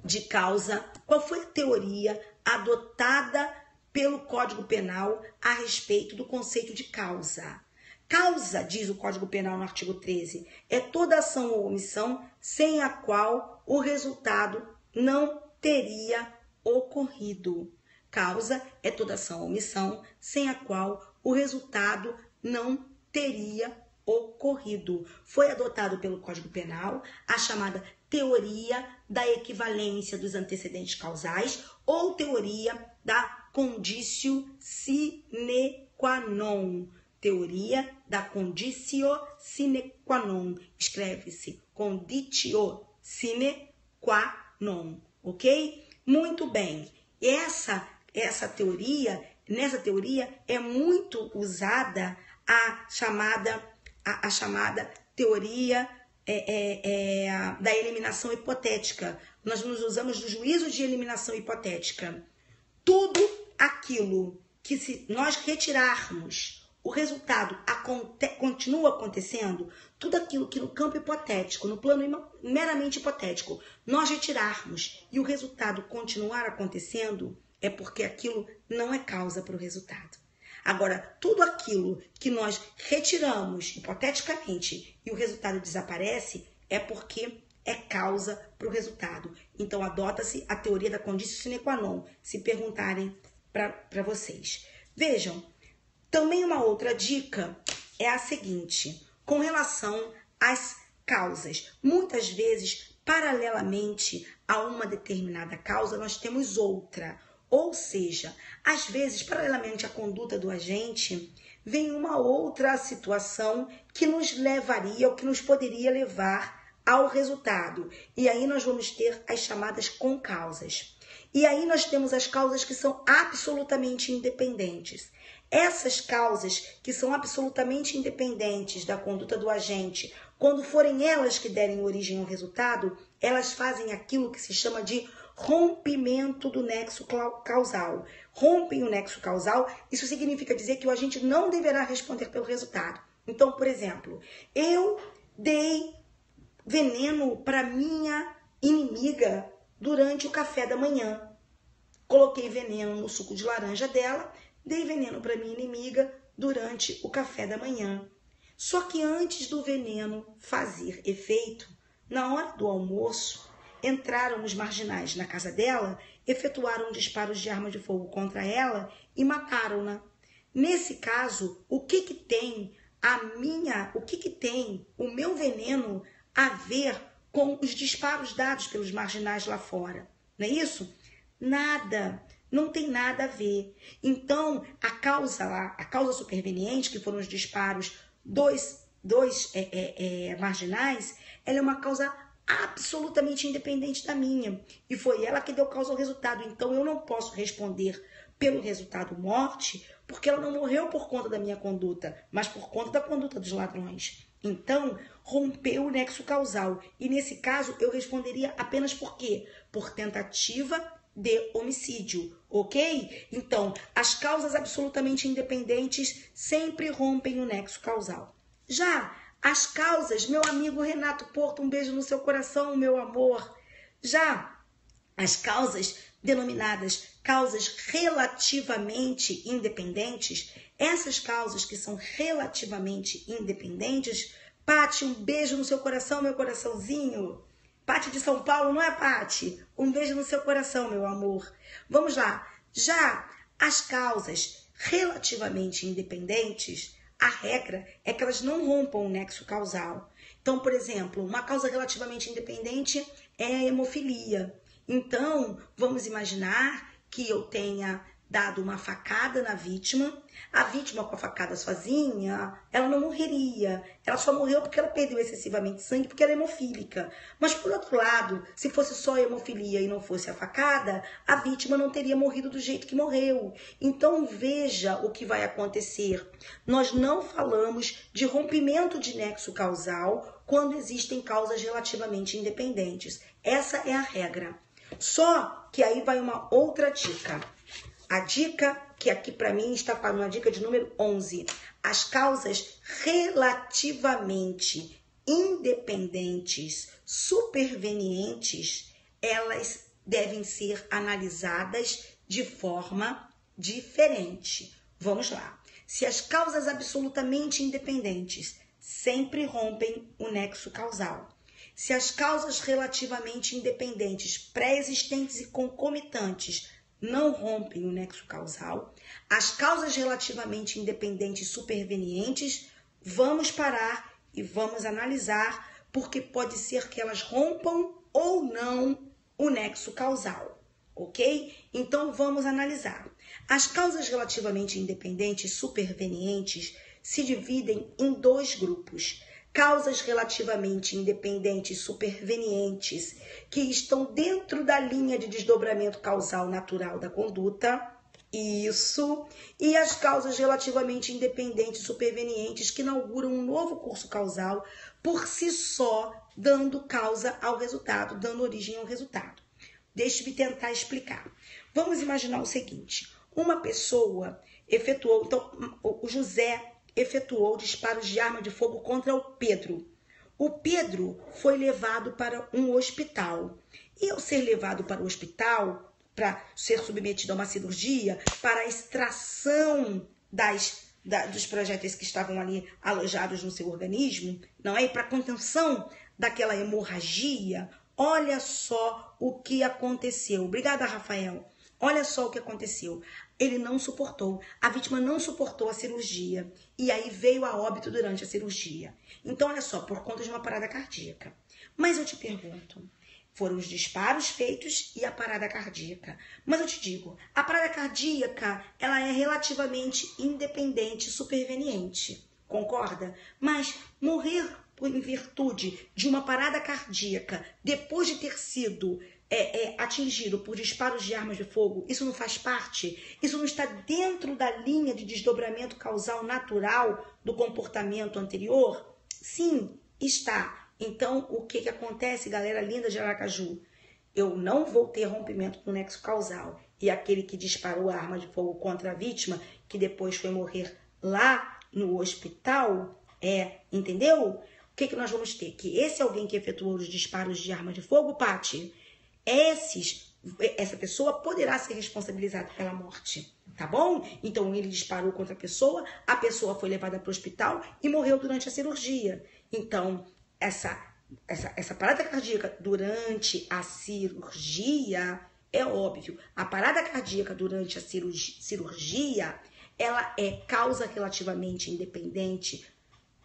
de causa? Qual foi a teoria adotada pelo Código Penal a respeito do conceito de causa? Causa, diz o Código Penal no artigo 13, é toda ação ou omissão sem a qual o resultado não teria ocorrido. Causa é toda ação ou omissão sem a qual o resultado não teria ocorrido. Foi adotado pelo Código Penal a chamada teoria da equivalência dos antecedentes causais ou teoria da conditio sine qua non. Teoria da conditio sine qua non. Escreve-se conditio sine qua non, ok? Muito bem. Nessa teoria é muito usada a chamada teoria da eliminação hipotética. Nós nos usamos do juízo de eliminação hipotética. Tudo aquilo que se nós retirarmos, o resultado continua acontecendo, tudo aquilo que no campo hipotético, no plano meramente hipotético, nós retirarmos e o resultado continuar acontecendo, é porque aquilo não é causa para o resultado. Agora, tudo aquilo que nós retiramos hipoteticamente e o resultado desaparece, é porque é causa para o resultado. Então, adota-se a teoria da conditio sine qua non, se perguntarem para vocês. Vejam, Também uma outra dica é a seguinte, com relação às causas. Muitas vezes, paralelamente a uma determinada causa, nós temos outra. Ou seja, às vezes, paralelamente à conduta do agente, vem uma outra situação que nos levaria, ou que nos poderia levar ao resultado. E aí nós vamos ter as chamadas concausas. E aí nós temos as causas que são absolutamente independentes. Essas causas que são absolutamente independentes da conduta do agente, quando forem elas que derem origem ao resultado, elas fazem aquilo que se chama de rompimento do nexo causal. Rompem o nexo causal, isso significa dizer que o agente não deverá responder pelo resultado. Então, por exemplo, eu dei veneno para minha inimiga durante o café da manhã. Coloquei veneno no suco de laranja dela, dei veneno para minha inimiga durante o café da manhã. Só que antes do veneno fazer efeito, na hora do almoço, entraram os marginais na casa dela, efetuaram disparos de arma de fogo contra ela e mataram-na. Nesse caso, o que tem o meu veneno a ver com os disparos dados pelos marginais lá fora? Não é isso? Nada. Não tem nada a ver. Então, a causa superveniente, que foram os disparos dois marginais, ela é uma causa absolutamente independente da minha. E foi ela que deu causa ao resultado. Então, eu não posso responder pelo resultado morte, porque ela não morreu por conta da minha conduta, mas por conta da conduta dos ladrões. Então, rompeu o nexo causal. E nesse caso, eu responderia apenas por quê? Por tentativa de homicídio, ok? Então, as causas absolutamente independentes sempre rompem o nexo causal. Já as causas, meu amigo Renato Porto, um beijo no seu coração, meu amor. Já as causas denominadas causas relativamente independentes, essas causas que são relativamente independentes, Pati, um beijo no seu coração, meu coraçãozinho. Pati de São Paulo, não é, Pati? Um beijo no seu coração, meu amor. Vamos lá. Já as causas relativamente independentes, a regra é que elas não rompam o nexo causal. Então, por exemplo, uma causa relativamente independente é a hemofilia. Então, vamos imaginar que eu tenha dado uma facada na vítima. A vítima com a facada sozinha, ela não morreria. Ela só morreu porque ela perdeu excessivamente sangue, porque ela é hemofílica. Mas, por outro lado, se fosse só a hemofilia e não fosse a facada, a vítima não teria morrido do jeito que morreu. Então, veja o que vai acontecer. Nós não falamos de rompimento de nexo causal quando existem causas relativamente independentes. Essa é a regra. Só que aí vai uma outra dica. A dica que aqui para mim está falando, a dica de número 11. As causas relativamente independentes, supervenientes, elas devem ser analisadas de forma diferente. Vamos lá. Se as causas absolutamente independentes sempre rompem o nexo causal, se as causas relativamente independentes, pré-existentes e concomitantes não rompem o nexo causal, as causas relativamente independentes supervenientes, vamos parar e vamos analisar, porque pode ser que elas rompam ou não o nexo causal, ok? Então, vamos analisar. As causas relativamente independentes supervenientes se dividem em dois grupos. Causas relativamente independentes supervenientes que estão dentro da linha de desdobramento causal natural da conduta, isso, e as causas relativamente independentes supervenientes que inauguram um novo curso causal por si só, dando causa ao resultado, dando origem ao resultado. Deixe-me tentar explicar. Vamos imaginar o seguinte, uma pessoa efetuou, então o José efetuou disparos de arma de fogo contra o Pedro. O Pedro foi levado para um hospital. E ao ser levado para o hospital, para ser submetido a uma cirurgia, para a extração dos projéteis que estavam ali alojados no seu organismo, não é? E para a contenção daquela hemorragia, olha só o que aconteceu. Obrigada, Rafael. Olha só o que aconteceu. Ele não suportou. A vítima não suportou a cirurgia. E aí veio a óbito durante a cirurgia. Então, olha só, por conta de uma parada cardíaca. Mas eu te pergunto, foram os disparos feitos e a parada cardíaca. Mas eu te digo, a parada cardíaca, ela é relativamente independente, superveniente. Concorda? Mas morrer em virtude de uma parada cardíaca, depois de ter sido atingido por disparos de armas de fogo, isso não faz parte? Isso não está dentro da linha de desdobramento causal natural do comportamento anterior? Sim, está. Então, o que acontece, galera linda de Aracaju? Eu não vou ter rompimento do nexo causal. E aquele que disparou a arma de fogo contra a vítima, que depois foi morrer lá no hospital, entendeu? O que nós vamos ter? Que esse alguém que efetuou os disparos de arma de fogo, Paty, essa pessoa poderá ser responsabilizada pela morte, tá bom? Então ele disparou contra a pessoa foi levada para o hospital e morreu durante a cirurgia. Então, essa parada cardíaca durante a cirurgia, é óbvio, a parada cardíaca durante a cirurgia, ela é causa relativamente independente,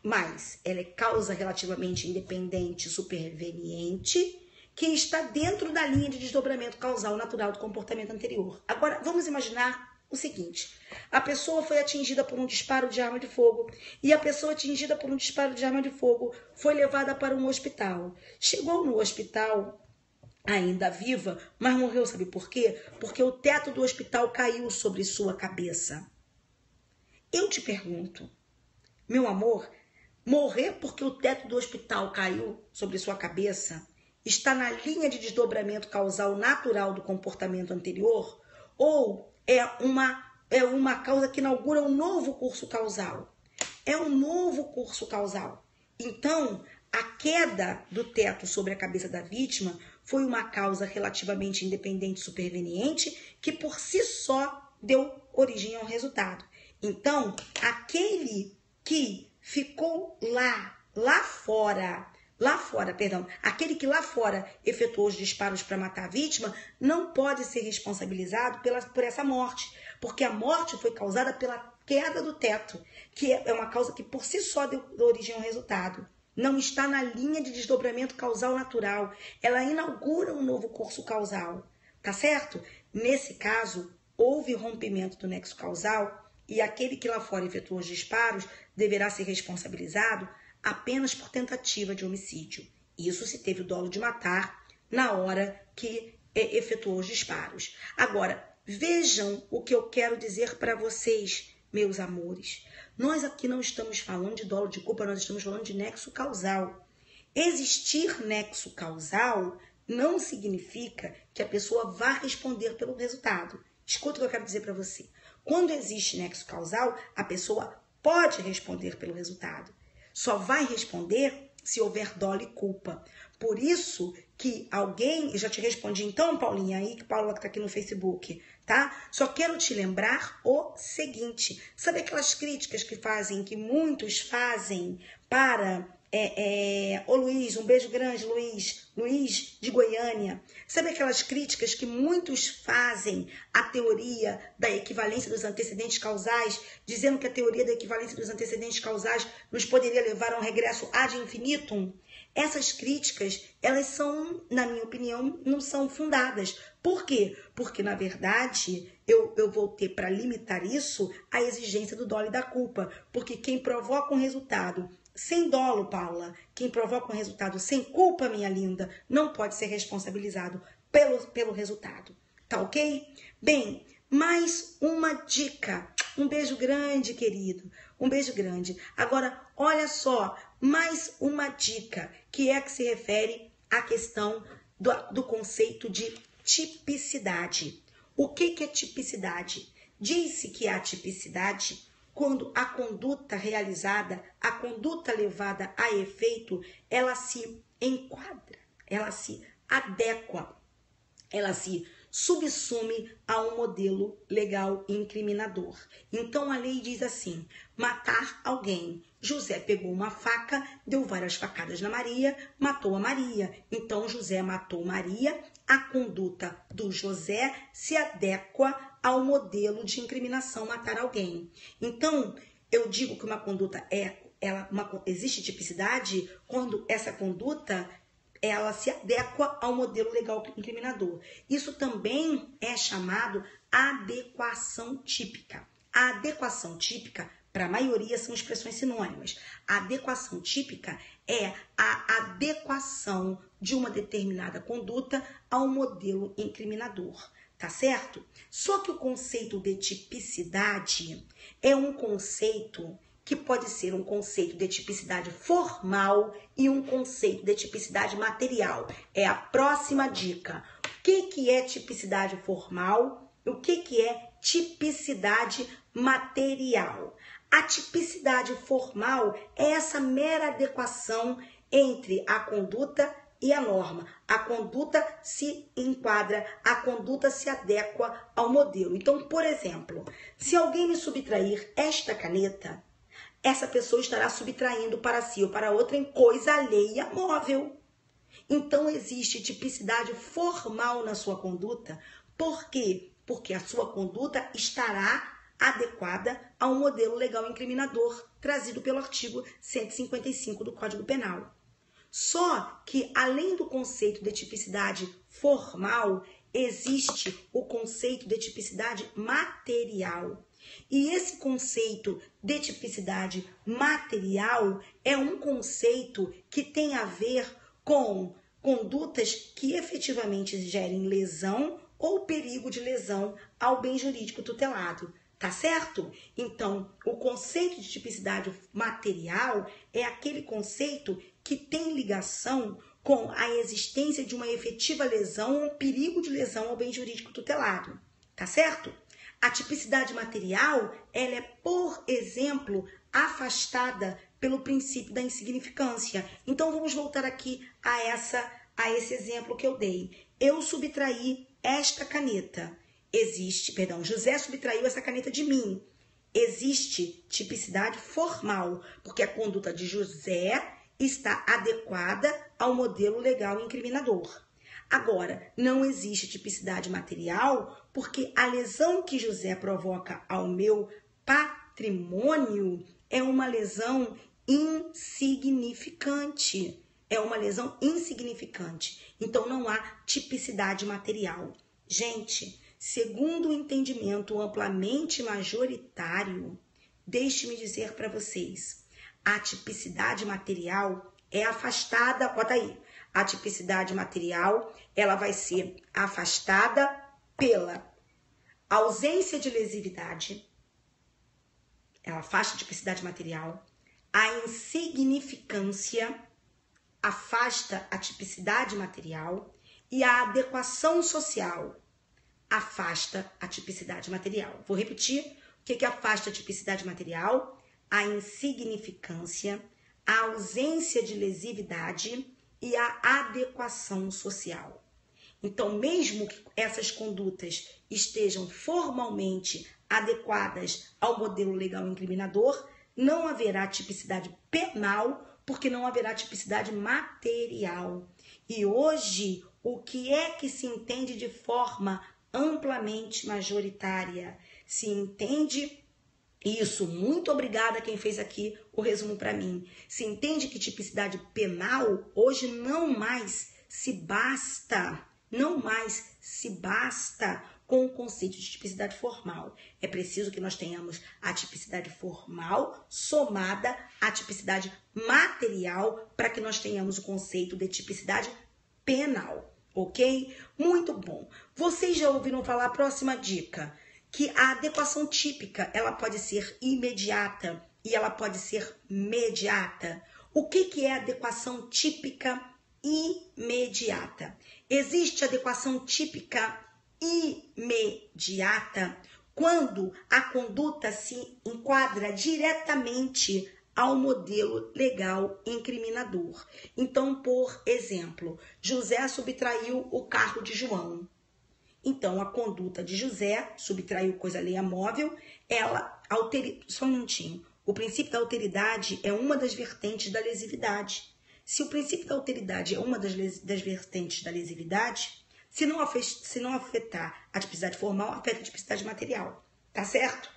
mas ela é causa relativamente independente superveniente, que está dentro da linha de desdobramento causal natural do comportamento anterior. Agora, vamos imaginar o seguinte: a pessoa foi atingida por um disparo de arma de fogo e a pessoa atingida por um disparo de arma de fogo foi levada para um hospital. Chegou no hospital ainda viva, mas morreu, sabe por quê? Porque o teto do hospital caiu sobre sua cabeça. Eu te pergunto, meu amor, morrer porque o teto do hospital caiu sobre sua cabeça está na linha de desdobramento causal natural do comportamento anterior? Ou é uma causa que inaugura um novo curso causal? É um novo curso causal. Então, a queda do teto sobre a cabeça da vítima foi uma causa relativamente independente e superveniente que por si só deu origem ao resultado. Então, aquele que ficou aquele que lá fora efetuou os disparos para matar a vítima, não pode ser responsabilizado por essa morte, porque a morte foi causada pela queda do teto, que é uma causa que por si só deu origem ao resultado. Não está na linha de desdobramento causal natural. Ela inaugura um novo curso causal, tá certo? Nesse caso, houve rompimento do nexo causal e aquele que lá fora efetuou os disparos deverá ser responsabilizado apenas por tentativa de homicídio. Isso se teve o dolo de matar na hora que efetuou os disparos. Agora, vejam o que eu quero dizer para vocês, meus amores. Nós aqui não estamos falando de dolo de culpa, nós estamos falando de nexo causal. Existir nexo causal não significa que a pessoa vá responder pelo resultado. Escuta o que eu quero dizer para você. Quando existe nexo causal, a pessoa pode responder pelo resultado. Só vai responder se houver dolo e culpa. Por isso que alguém... Eu já te respondi então, Paulinha, aí, que Paula que tá aqui no Facebook, tá? Só quero te lembrar o seguinte. Sabe aquelas críticas que muitos fazem para... Ô Luiz, um beijo grande, Luiz de Goiânia. Sabe aquelas críticas que muitos fazem à teoria da equivalência dos antecedentes causais, dizendo que a teoria da equivalência dos antecedentes causais nos poderia levar a um regresso ad infinitum? Essas críticas, elas são, na minha opinião, não são fundadas. Por quê? Porque, na verdade, eu vou ter para limitar isso a exigência do dolo e da culpa. Porque quem provoca um resultado sem dolo, Paula, quem provoca um resultado sem culpa, minha linda, não pode ser responsabilizado pelo resultado. Tá ok? Bem, mais uma dica. Um beijo grande, querido. Um beijo grande. Agora, olha só, mais uma dica, que se refere à questão do conceito de tipicidade. O que é tipicidade? Diz-se que a tipicidade, quando a conduta realizada, a conduta levada a efeito, ela se enquadra, ela se adequa, ela se subsume a um modelo legal incriminador. Então a lei diz assim: matar alguém. José pegou uma faca, deu várias facadas na Maria, matou a Maria. Então José matou Maria. A conduta do José se adequa ao modelo de incriminação matar alguém. Então eu digo que uma conduta existe tipicidade quando essa conduta ela se adequa ao modelo legal incriminador. Isso também é chamado adequação típica. A adequação típica, para a maioria, são expressões sinônimas. A adequação típica é a adequação de uma determinada conduta ao modelo incriminador, tá certo? Só que o conceito de tipicidade é um conceito que pode ser um conceito de tipicidade formal e um conceito de tipicidade material. É a próxima dica. O que é tipicidade formal? O que é tipicidade material? A tipicidade formal é essa mera adequação entre a conduta e a norma. A conduta se enquadra, a conduta se adequa ao modelo. Então, por exemplo, se alguém me subtrair esta caneta, essa pessoa estará subtraindo para si ou para outra em coisa alheia móvel. Então, existe tipicidade formal na sua conduta. Por quê? Porque a sua conduta estará adequada ao modelo legal incriminador trazido pelo artigo 155 do Código Penal. Só que, além do conceito de tipicidade formal, existe o conceito de tipicidade material. E esse conceito de tipicidade material é um conceito que tem a ver com condutas que efetivamente gerem lesão ou perigo de lesão ao bem jurídico tutelado. Tá certo? Então, o conceito de tipicidade material é aquele conceito que tem ligação com a existência de uma efetiva lesão ou um perigo de lesão ao bem jurídico tutelado. Tá certo? A tipicidade material, ela é, por exemplo, afastada pelo princípio da insignificância. Então, vamos voltar aqui a esse exemplo que eu dei. Eu subtraí esta caneta. José subtraiu essa caneta de mim. Existe tipicidade formal, porque a conduta de José está adequada ao modelo legal incriminador. Agora, não existe tipicidade material, porque a lesão que José provoca ao meu patrimônio é uma lesão insignificante. É uma lesão insignificante. Então, não há tipicidade material. Gente, segundo o entendimento amplamente majoritário, deixe-me dizer para vocês, a tipicidade material é afastada, bota aí, a tipicidade material, ela vai ser afastada pela ausência de lesividade, ela afasta a tipicidade material, a insignificância afasta a tipicidade material e a adequação social afasta a tipicidade material. Vou repetir o que afasta a tipicidade material: a insignificância, a ausência de lesividade e a adequação social. Então, mesmo que essas condutas estejam formalmente adequadas ao modelo legal incriminador, não haverá tipicidade penal, porque não haverá tipicidade material. E hoje, o que é que se entende de forma amplamente majoritária? Se entende isso, muito obrigada a quem fez aqui o resumo para mim. Se entende que tipicidade penal hoje não mais se basta com o conceito de tipicidade formal. É preciso que nós tenhamos a tipicidade formal somada à tipicidade material para que nós tenhamos o conceito de tipicidade penal, ok? Muito bom. Vocês já ouviram falar, a próxima dica, que a adequação típica, ela pode ser imediata e ela pode ser mediata. O que é adequação típica imediata? Existe adequação típica imediata quando a conduta se enquadra diretamente ao modelo legal incriminador. Então, por exemplo, José subtraiu o carro de João. Então, a conduta de José, subtraiu coisa alheia móvel, ela só um minutinho. O princípio da alteridade é uma das vertentes da lesividade. Se o princípio da alteridade é uma das vertentes da lesividade, se não afetar a tipicidade formal, afeta a tipicidade material. Tá certo?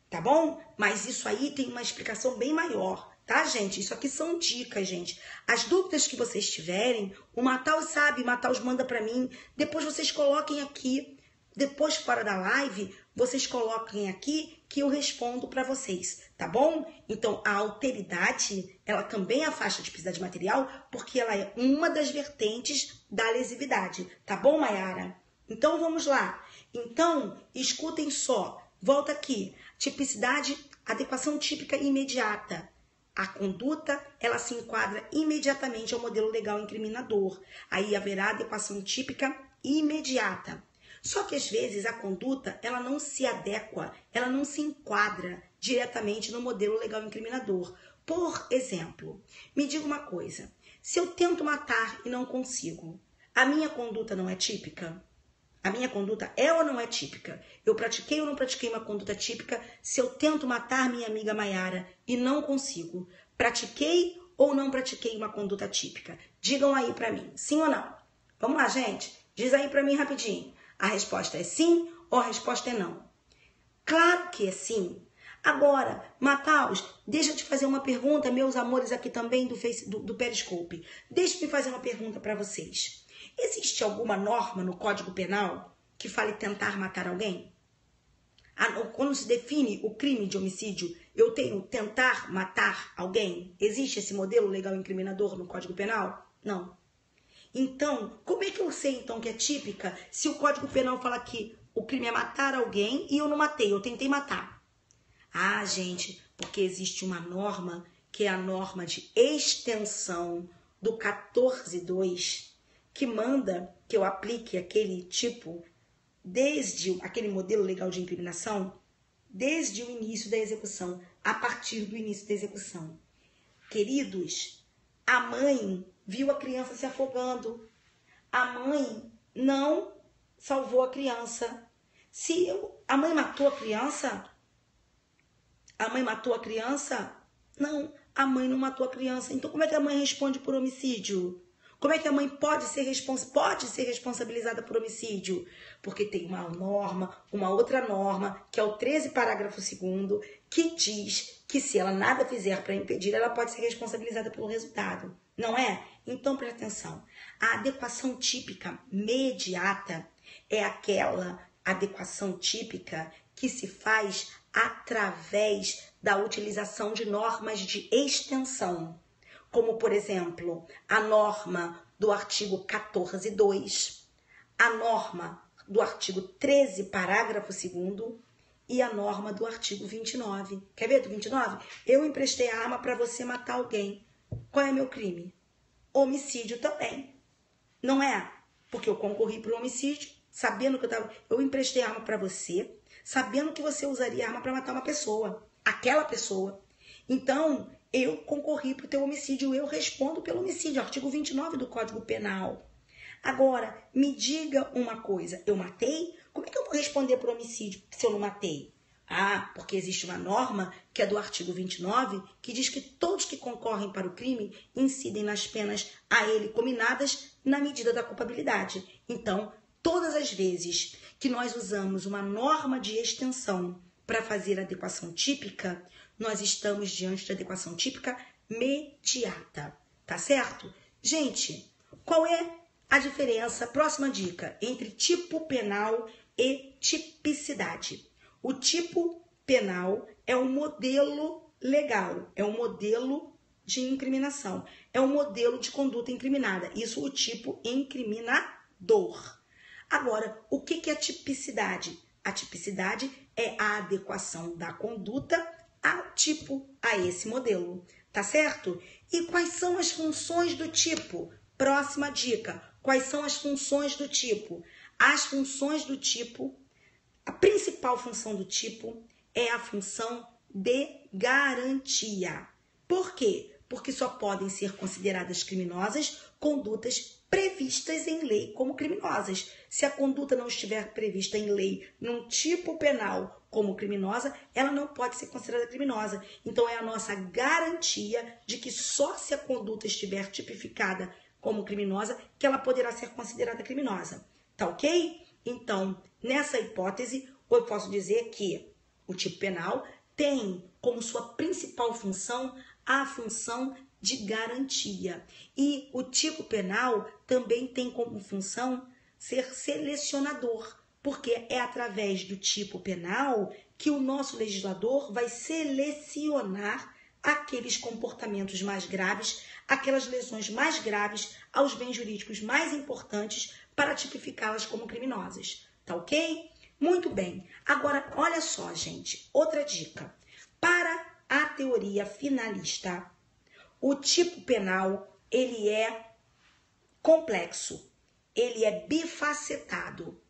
Tá bom? Mas isso aí tem uma explicação bem maior, tá, gente? Isso aqui são dicas, gente. As dúvidas que vocês tiverem, o Mataus sabe, o Mataus manda pra mim. Depois vocês coloquem aqui. Depois, fora da live, vocês coloquem aqui que eu respondo para vocês, tá bom? Então, a alteridade, ela também afasta a tipicidade material, porque ela é uma das vertentes da lesividade, tá bom, Mayara? Então, vamos lá. Então, escutem só. Volta aqui. Tipicidade, adequação típica imediata. A conduta, ela se enquadra imediatamente ao modelo legal incriminador. Aí haverá adequação típica imediata. Só que às vezes a conduta, ela não se adequa, ela não se enquadra diretamente no modelo legal incriminador. Por exemplo, me diga uma coisa, se eu tento matar e não consigo, a minha conduta não é típica? A minha conduta é ou não é típica? Eu pratiquei ou não pratiquei uma conduta típica se eu tento matar minha amiga Mayara e não consigo? Pratiquei ou não pratiquei uma conduta típica? Digam aí pra mim, sim ou não? Vamos lá, gente, diz aí pra mim rapidinho. A resposta é sim ou a resposta é não? Claro que é sim. Agora, Mataus, deixa eu te fazer uma pergunta, meus amores aqui também do Periscope. Deixa eu fazer uma pergunta para vocês. Existe alguma norma no Código Penal que fale tentar matar alguém? Quando se define o crime de homicídio, eu tenho tentar matar alguém? Existe esse modelo legal incriminador no Código Penal? Não. Então, como é que eu sei então que é típica se o Código Penal fala que o crime é matar alguém e eu não matei, eu tentei matar? Ah, gente, porque existe uma norma que é a norma de extensão do 14.2 que manda que eu aplique aquele tipo, desde aquele modelo legal de incriminação, desde o início da execução, a partir do início da execução. Queridos, a mãe viu a criança se afogando. A mãe não salvou a criança. A mãe matou a criança? A mãe matou a criança? Não, a mãe não matou a criança. Então, como é que a mãe responde por homicídio? Como é que a mãe pode ser responsabilizada por homicídio? Porque tem uma norma, uma outra norma, que é o 13, parágrafo 2º, que diz que se ela nada fizer para impedir, ela pode ser responsabilizada pelo resultado. Não é? Então, presta atenção. A adequação típica mediata é aquela adequação típica que se faz através da utilização de normas de extensão. Como, por exemplo, a norma do artigo 14.2, a norma do artigo 13, parágrafo 2º e a norma do artigo 29. Quer ver do 29? Eu emprestei a arma para você matar alguém. Qual é meu crime? Homicídio também. Não é? Porque eu concorri para o homicídio, sabendo que eu emprestei a arma para você, sabendo que você usaria a arma para matar uma pessoa, aquela pessoa. Então, eu concorri para o teu homicídio, eu respondo pelo homicídio, artigo 29 do Código Penal. Agora, me diga uma coisa, eu matei? Como é que eu vou responder por homicídio se eu não matei? Ah, porque existe uma norma, que é do artigo 29, que diz que todos que concorrem para o crime incidem nas penas a ele cominadas na medida da culpabilidade. Então, todas as vezes que nós usamos uma norma de extensão para fazer adequação típica, nós estamos diante de adequação típica mediata, tá certo? Gente, qual é a diferença, próxima dica, entre tipo penal e tipicidade? O tipo penal é um modelo legal, é um modelo de incriminação, é um modelo de conduta incriminada, isso o tipo incriminador. Agora, o que é tipicidade? A tipicidade é a adequação da conduta ao tipo, a esse modelo, tá certo? E quais são as funções do tipo? Próxima dica, quais são as funções do tipo? As funções do tipo, a principal função do tipo é a função de garantia. Por quê? porque só podem ser consideradas criminosas condutas previstas em lei como criminosas. Se a conduta não estiver prevista em lei num tipo penal como criminosa, ela não pode ser considerada criminosa. Então é a nossa garantia de que só se a conduta estiver tipificada como criminosa que ela poderá ser considerada criminosa. Tá ok? Então, nessa hipótese, eu posso dizer que o tipo penal tem como sua principal função a função de garantia. E o tipo penal também tem como função ser selecionador, porque é através do tipo penal que o nosso legislador vai selecionar aqueles comportamentos mais graves, aquelas lesões mais graves aos bens jurídicos mais importantes para tipificá-las como criminosas. Tá ok? Muito bem. Agora, olha só, gente, outra dica. Para a teoria finalista, o tipo penal, ele é complexo, ele é bifacetado.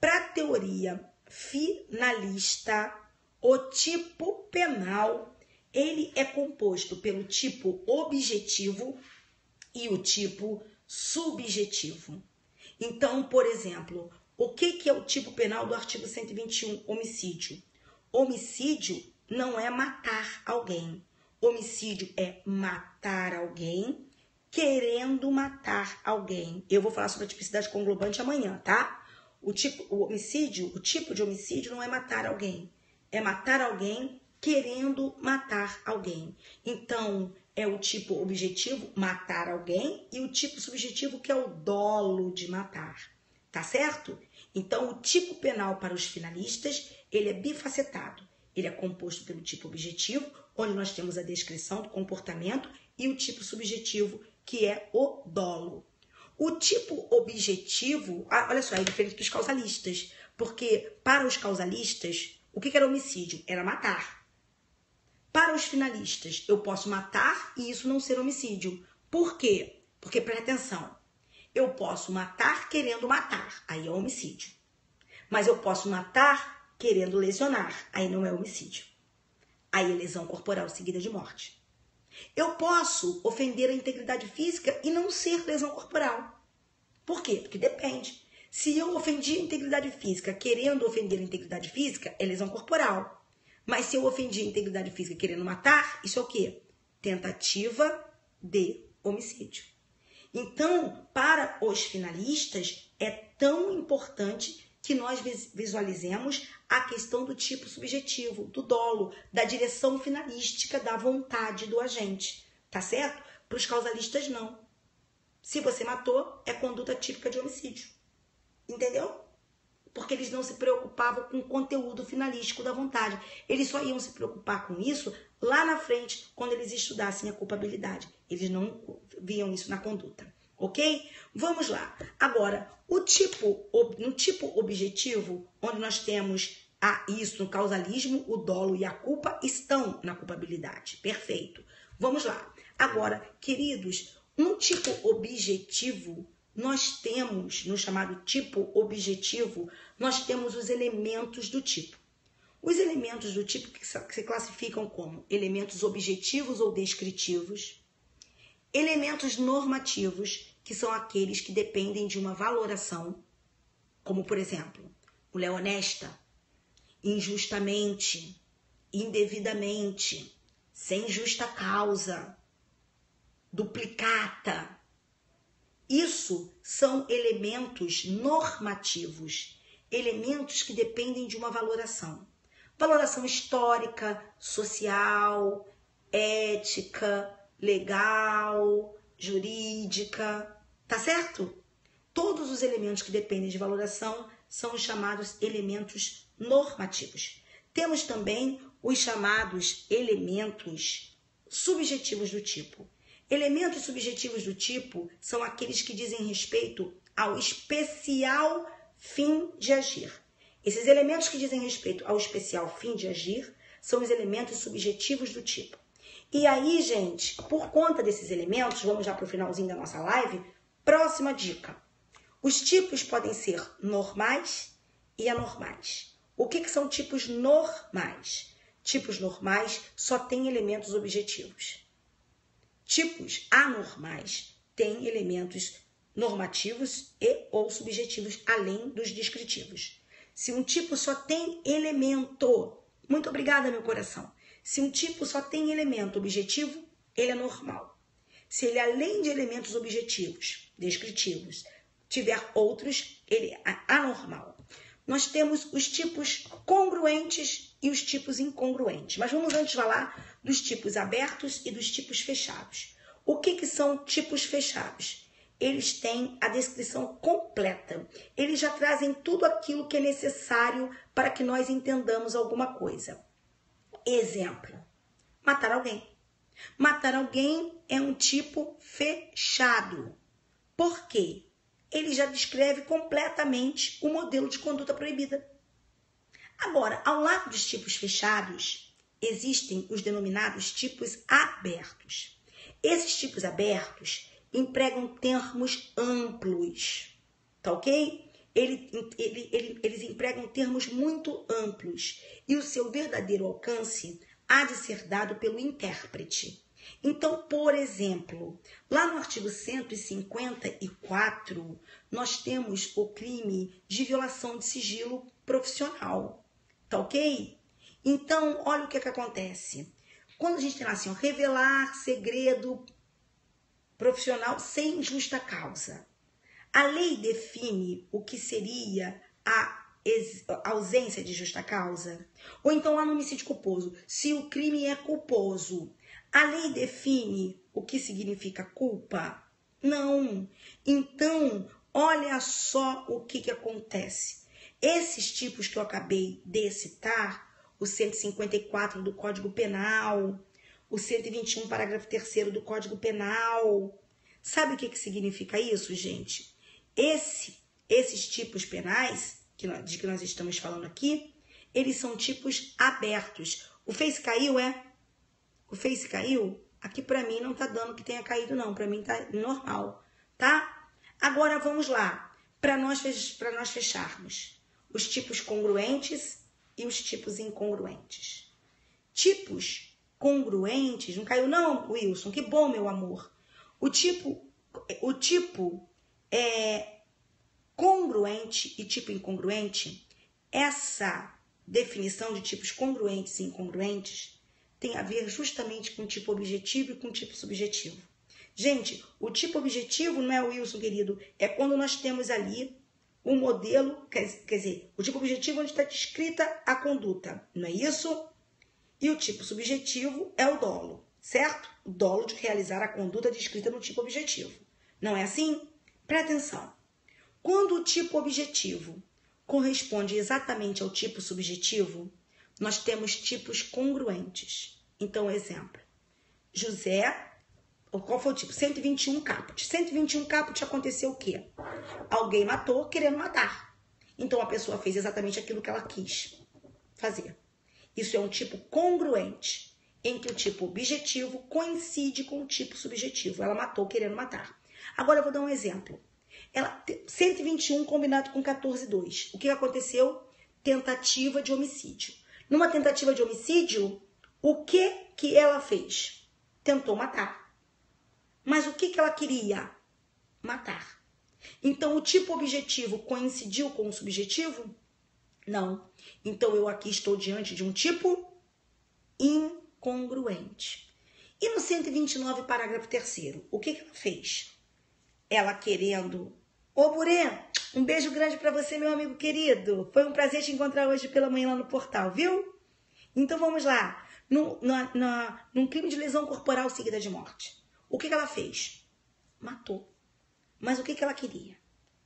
Para a teoria finalista, o tipo penal, ele é composto pelo tipo objetivo e o tipo subjetivo. Então, por exemplo, o que é o tipo penal do artigo 121, homicídio? Homicídio não é matar alguém. Homicídio é matar alguém querendo matar alguém. Eu vou falar sobre a tipicidade conglobante amanhã, tá? O tipo de homicídio não é matar alguém. É matar alguém querendo matar alguém. Então, é o tipo objetivo, matar alguém, e o tipo subjetivo, que é o dolo de matar. Tá certo? Então, o tipo penal para os finalistas, ele é bifacetado. Ele é composto pelo tipo objetivo, onde nós temos a descrição do comportamento, e o tipo subjetivo, que é o dolo. O tipo objetivo, olha só, é diferente dos causalistas, porque para os causalistas, o que era homicídio? Era matar. Para os finalistas, eu posso matar e isso não ser homicídio. Por quê? Porque, presta atenção, eu posso matar querendo matar, aí é homicídio. Mas eu posso matar querendo lesionar, aí não é homicídio. Aí é lesão corporal seguida de morte. Eu posso ofender a integridade física e não ser lesão corporal. Por quê? Porque depende. Se eu ofendi a integridade física querendo ofender a integridade física, é lesão corporal. Mas se eu ofendi a integridade física querendo matar, isso é o quê? Tentativa de homicídio. Então, para os finalistas, é tão importante que nós visualizemos a questão do tipo subjetivo, do dolo, da direção finalística da vontade do agente, tá certo? Para os causalistas, não. Se você matou, é conduta típica de homicídio, entendeu? Porque eles não se preocupavam com o conteúdo finalístico da vontade. Eles só iam se preocupar com isso lá na frente, quando eles estudassem a culpabilidade. Eles não viam isso na conduta, ok? Vamos lá. Agora, no tipo objetivo, onde nós temos isso no causalismo, o dolo e a culpa estão na culpabilidade. Perfeito. Vamos lá. Agora, queridos, no tipo objetivo, nós temos, no chamado tipo objetivo, nós temos os elementos do tipo. Os elementos do tipo que se classificam como elementos objetivos ou descritivos, elementos normativos, que são aqueles que dependem de uma valoração, como, por exemplo, mulher honesta, injustamente, indevidamente, sem justa causa, duplicata. Isso são elementos normativos, elementos que dependem de uma valoração. Valoração histórica, social, ética, legal, jurídica, tá certo? Todos os elementos que dependem de valoração são os chamados elementos normativos. Temos também os chamados elementos subjetivos do tipo. Elementos subjetivos do tipo são aqueles que dizem respeito ao especial fim de agir. Esses elementos que dizem respeito ao especial fim de agir são os elementos subjetivos do tipo. E aí, gente, por conta desses elementos, vamos já para o finalzinho da nossa live, próxima dica. Os tipos podem ser normais e anormais. O que são tipos normais? Tipos normais só têm elementos objetivos. Tipos anormais têm elementos normativos e ou subjetivos, além dos descritivos. Se um tipo só tem elemento, muito obrigada, meu coração. Se um tipo só tem elemento objetivo, ele é normal. Se ele, além de elementos objetivos, descritivos, tiver outros, ele é anormal. Nós temos os tipos congruentes e os tipos incongruentes. Mas vamos antes falar dos tipos abertos e dos tipos fechados. O que são tipos fechados? Eles têm a descrição completa. Eles já trazem tudo aquilo que é necessário para que nós entendamos alguma coisa. Exemplo, matar alguém. Matar alguém é um tipo fechado. Por quê? Ele já descreve completamente o modelo de conduta proibida. Agora, ao lado dos tipos fechados, existem os denominados tipos abertos. Esses tipos abertos empregam termos amplos, tá ok? Eles empregam termos muito amplos e o seu verdadeiro alcance há de ser dado pelo intérprete. Então, por exemplo, lá no artigo 154, nós temos o crime de violação de sigilo profissional, tá ok? Então, olha o que acontece. Quando a gente tem lá assim, revelar segredo profissional sem justa causa. A lei define o que seria a ausência de justa causa. Ou então lá no homicídio culposo, se o crime é culposo, a lei define o que significa culpa? Não. Então, olha só o que acontece. Esses tipos que eu acabei de citar, o 154 do Código Penal, o 121, parágrafo 3º do Código Penal. Sabe o que significa isso, gente? Esses tipos penais, de que nós estamos falando aqui, eles são tipos abertos. O Face caiu, é? O Face caiu? Aqui pra mim não tá dando que tenha caído, não. Pra mim tá normal, tá? Agora vamos lá. Pra nós fecharmos. Os tipos congruentes e os tipos incongruentes. Tipos congruentes, não caiu não, Wilson? Que bom, meu amor. O tipo congruente e tipo incongruente, essa definição de tipos congruentes e incongruentes tem a ver justamente com o tipo objetivo e com o tipo subjetivo. Gente, o tipo objetivo não é, Wilson, querido, é quando nós temos ali um modelo, quer dizer, o tipo objetivo onde está descrita a conduta, não é isso? E o tipo subjetivo é o dolo, certo? O dolo de realizar a conduta descrita no tipo objetivo. Não é assim? Presta atenção. Quando o tipo objetivo corresponde exatamente ao tipo subjetivo, nós temos tipos congruentes. Então, exemplo. José, qual foi o tipo? 121 caput. 121 caput aconteceu o quê? Alguém matou querendo matar. Então, a pessoa fez exatamente aquilo que ela quis fazer. Isso é um tipo congruente, em que o tipo objetivo coincide com o tipo subjetivo. Ela matou querendo matar. Agora eu vou dar um exemplo. 121 combinado com 14.2. O que aconteceu? Tentativa de homicídio. Numa tentativa de homicídio, o que ela fez? Tentou matar. Mas o que ela queria? Matar. Então, o tipo objetivo coincidiu com o subjetivo? Não. Então, eu aqui estou diante de um tipo incongruente. E no 129, parágrafo 3º, o que ela fez? Ela querendo... Ô, Burê, um beijo grande para você, meu amigo querido. Foi um prazer te encontrar hoje pela manhã lá no portal, viu? Então, vamos lá. Num crime de lesão corporal seguida de morte. O que ela fez? Matou. Mas o que ela queria?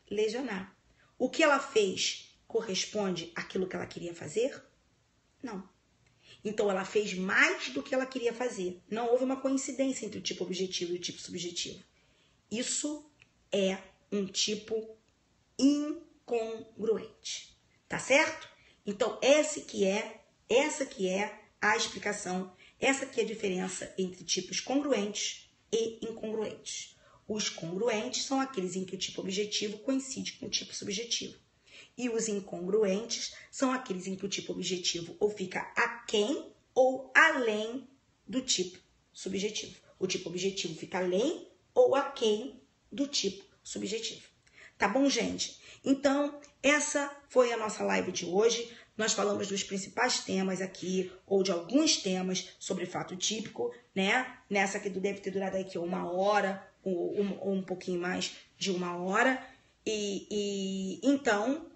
Lesionar. O que ela fez corresponde àquilo que ela queria fazer? Não. Então, ela fez mais do que ela queria fazer. Não houve uma coincidência entre o tipo objetivo e o tipo subjetivo. Isso é um tipo incongruente. Tá certo? Então, essa que é a explicação, essa que é a diferença entre tipos congruentes e incongruentes. Os congruentes são aqueles em que o tipo objetivo coincide com o tipo subjetivo. E os incongruentes são aqueles em que o tipo objetivo ou fica aquém ou além do tipo subjetivo. O tipo objetivo fica além ou aquém do tipo subjetivo. Tá bom, gente? Então, essa foi a nossa live de hoje. Nós falamos dos principais temas aqui, ou de alguns temas sobre fato típico, né? Nessa aqui deve ter durado aqui 1 hora, ou um pouquinho mais de 1 hora. Então,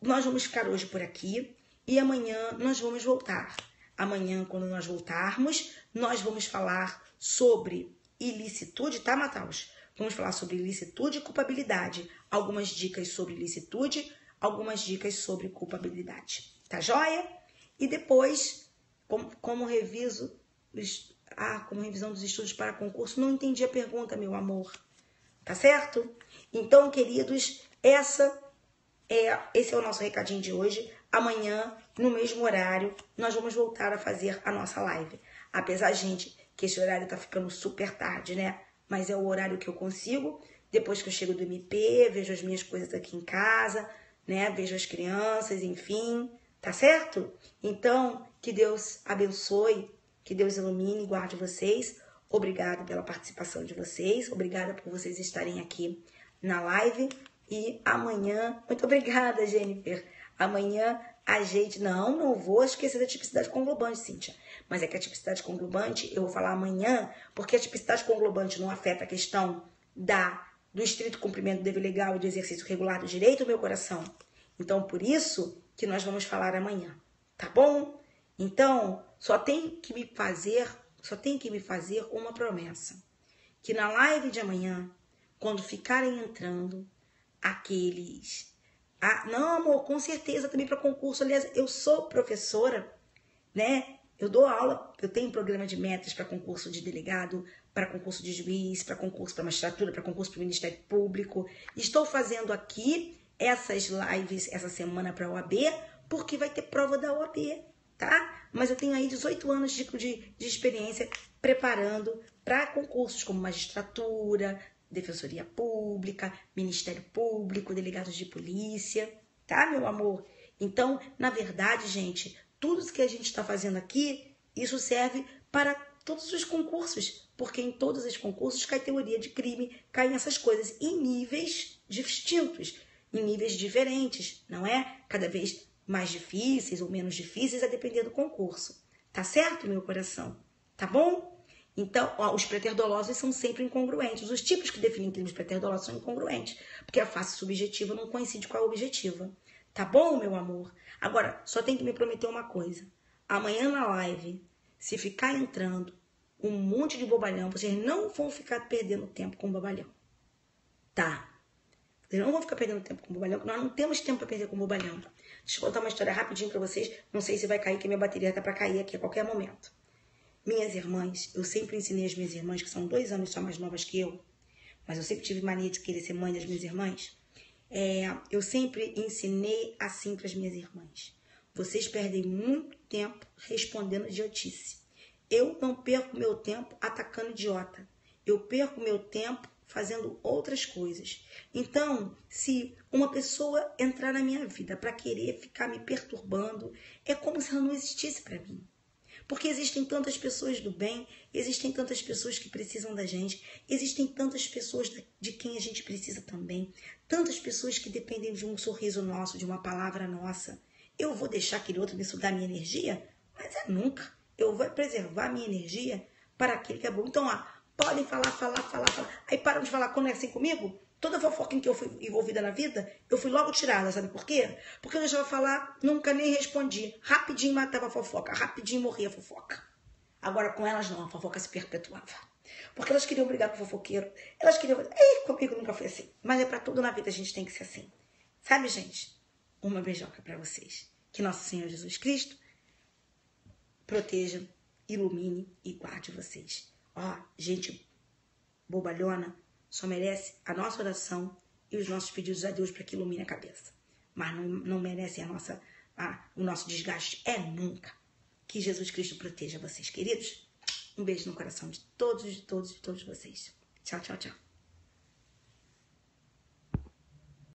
nós vamos ficar hoje por aqui e amanhã nós vamos voltar. Amanhã, quando nós voltarmos, nós vamos falar sobre ilicitude, tá, Mataus? Vamos falar sobre ilicitude e culpabilidade. Algumas dicas sobre ilicitude, algumas dicas sobre culpabilidade. Tá joia? E depois, como revisão dos estudos para concurso, não entendi a pergunta, meu amor. Tá certo? Então, queridos, esse é o nosso recadinho de hoje. Amanhã, no mesmo horário, nós vamos voltar a fazer a nossa live. Apesar, gente, que esse horário tá ficando super tarde, né? Mas é o horário que eu consigo. Depois que eu chego do MP, vejo as minhas coisas aqui em casa, né? Vejo as crianças, enfim. Tá certo? Então, que Deus abençoe, que Deus ilumine e guarde vocês. Obrigada pela participação de vocês. Obrigada por vocês estarem aqui na live. E amanhã... Muito obrigada, Jennifer. Amanhã a gente... Não vou esquecer da tipicidade conglobante, Cíntia. Mas é que a tipicidade conglobante, eu vou falar amanhã, porque a tipicidade conglobante não afeta a questão do estrito cumprimento do dever legal e do exercício regular do direito do meu coração. Então, por isso que nós vamos falar amanhã, tá bom? Então, só tem que me fazer uma promessa. Que na live de amanhã, quando ficarem entrando aqueles... não, amor, com certeza também para concurso. Aliás, eu sou professora, né? Eu dou aula, eu tenho programa de metas para concurso de delegado, para concurso de juiz, para concurso para magistratura, para concurso para o Ministério Público. Estou fazendo aqui essas lives essa semana para a OAB, porque vai ter prova da OAB, tá? Mas eu tenho aí 18 anos de experiência preparando para concursos como magistratura, Defensoria Pública, Ministério Público, delegados de polícia, tá, meu amor? Então, na verdade, gente, tudo que a gente está fazendo aqui, isso serve para todos os concursos, porque em todos os concursos cai teoria de crime, caem essas coisas em níveis distintos, em níveis diferentes, não é? Cada vez mais difíceis ou menos difíceis, a depender do concurso. Tá certo, meu coração? Tá bom? Então, os preterdolosos são sempre incongruentes. Os tipos que definem crimes preterdolosos são incongruentes, porque a face subjetiva não coincide com a objetiva. Tá bom, meu amor? Agora, só tem que me prometer uma coisa. Amanhã na live, se ficar entrando um monte de bobalhão, vocês não vão ficar perdendo tempo com bobalhão. Tá? Vocês não vão ficar perdendo tempo com bobalhão, porque nós não temos tempo para perder com bobalhão. Deixa eu contar uma história rapidinho para vocês. Não sei se vai cair, que minha bateria tá para cair aqui a qualquer momento. Minhas irmãs, eu sempre ensinei as minhas irmãs, que são 2 anos só mais novas que eu, mas eu sempre tive mania de querer ser mãe das minhas irmãs. Eu sempre ensinei assim para as minhas irmãs. Vocês perdem muito tempo respondendo idiotice. Eu não perco meu tempo atacando idiota. Eu perco meu tempo fazendo outras coisas. Então, se uma pessoa entrar na minha vida para querer ficar me perturbando, é como se ela não existisse para mim. Porque existem tantas pessoas do bem, existem tantas pessoas que precisam da gente, existem tantas pessoas de quem a gente precisa também, tantas pessoas que dependem de um sorriso nosso, de uma palavra nossa. Eu vou deixar aquele outro me sugar minha energia? Mas nunca. Eu vou preservar minha energia para aquele que é bom. Então, podem falar. Aí param de falar quando é assim comigo. Toda fofoca em que eu fui envolvida na vida, eu fui logo tirada, sabe por quê? Porque eu deixava falar, nunca nem respondi. Rapidinho matava a fofoca, rapidinho morria a fofoca. Agora com elas não, a fofoca se perpetuava. Porque elas queriam brigar com o fofoqueiro. Elas queriam... comigo nunca foi assim. Mas é pra tudo na vida a gente tem que ser assim. Sabe, gente? Uma beijoca pra vocês. Que nosso Senhor Jesus Cristo proteja, ilumine e guarde vocês. Gente bobalhona só merece a nossa oração e os nossos pedidos a Deus para que ilumine a cabeça. Mas não merece o nosso desgaste. Nunca. Que Jesus Cristo proteja vocês, queridos. Um beijo no coração de todos vocês. Tchau, tchau, tchau.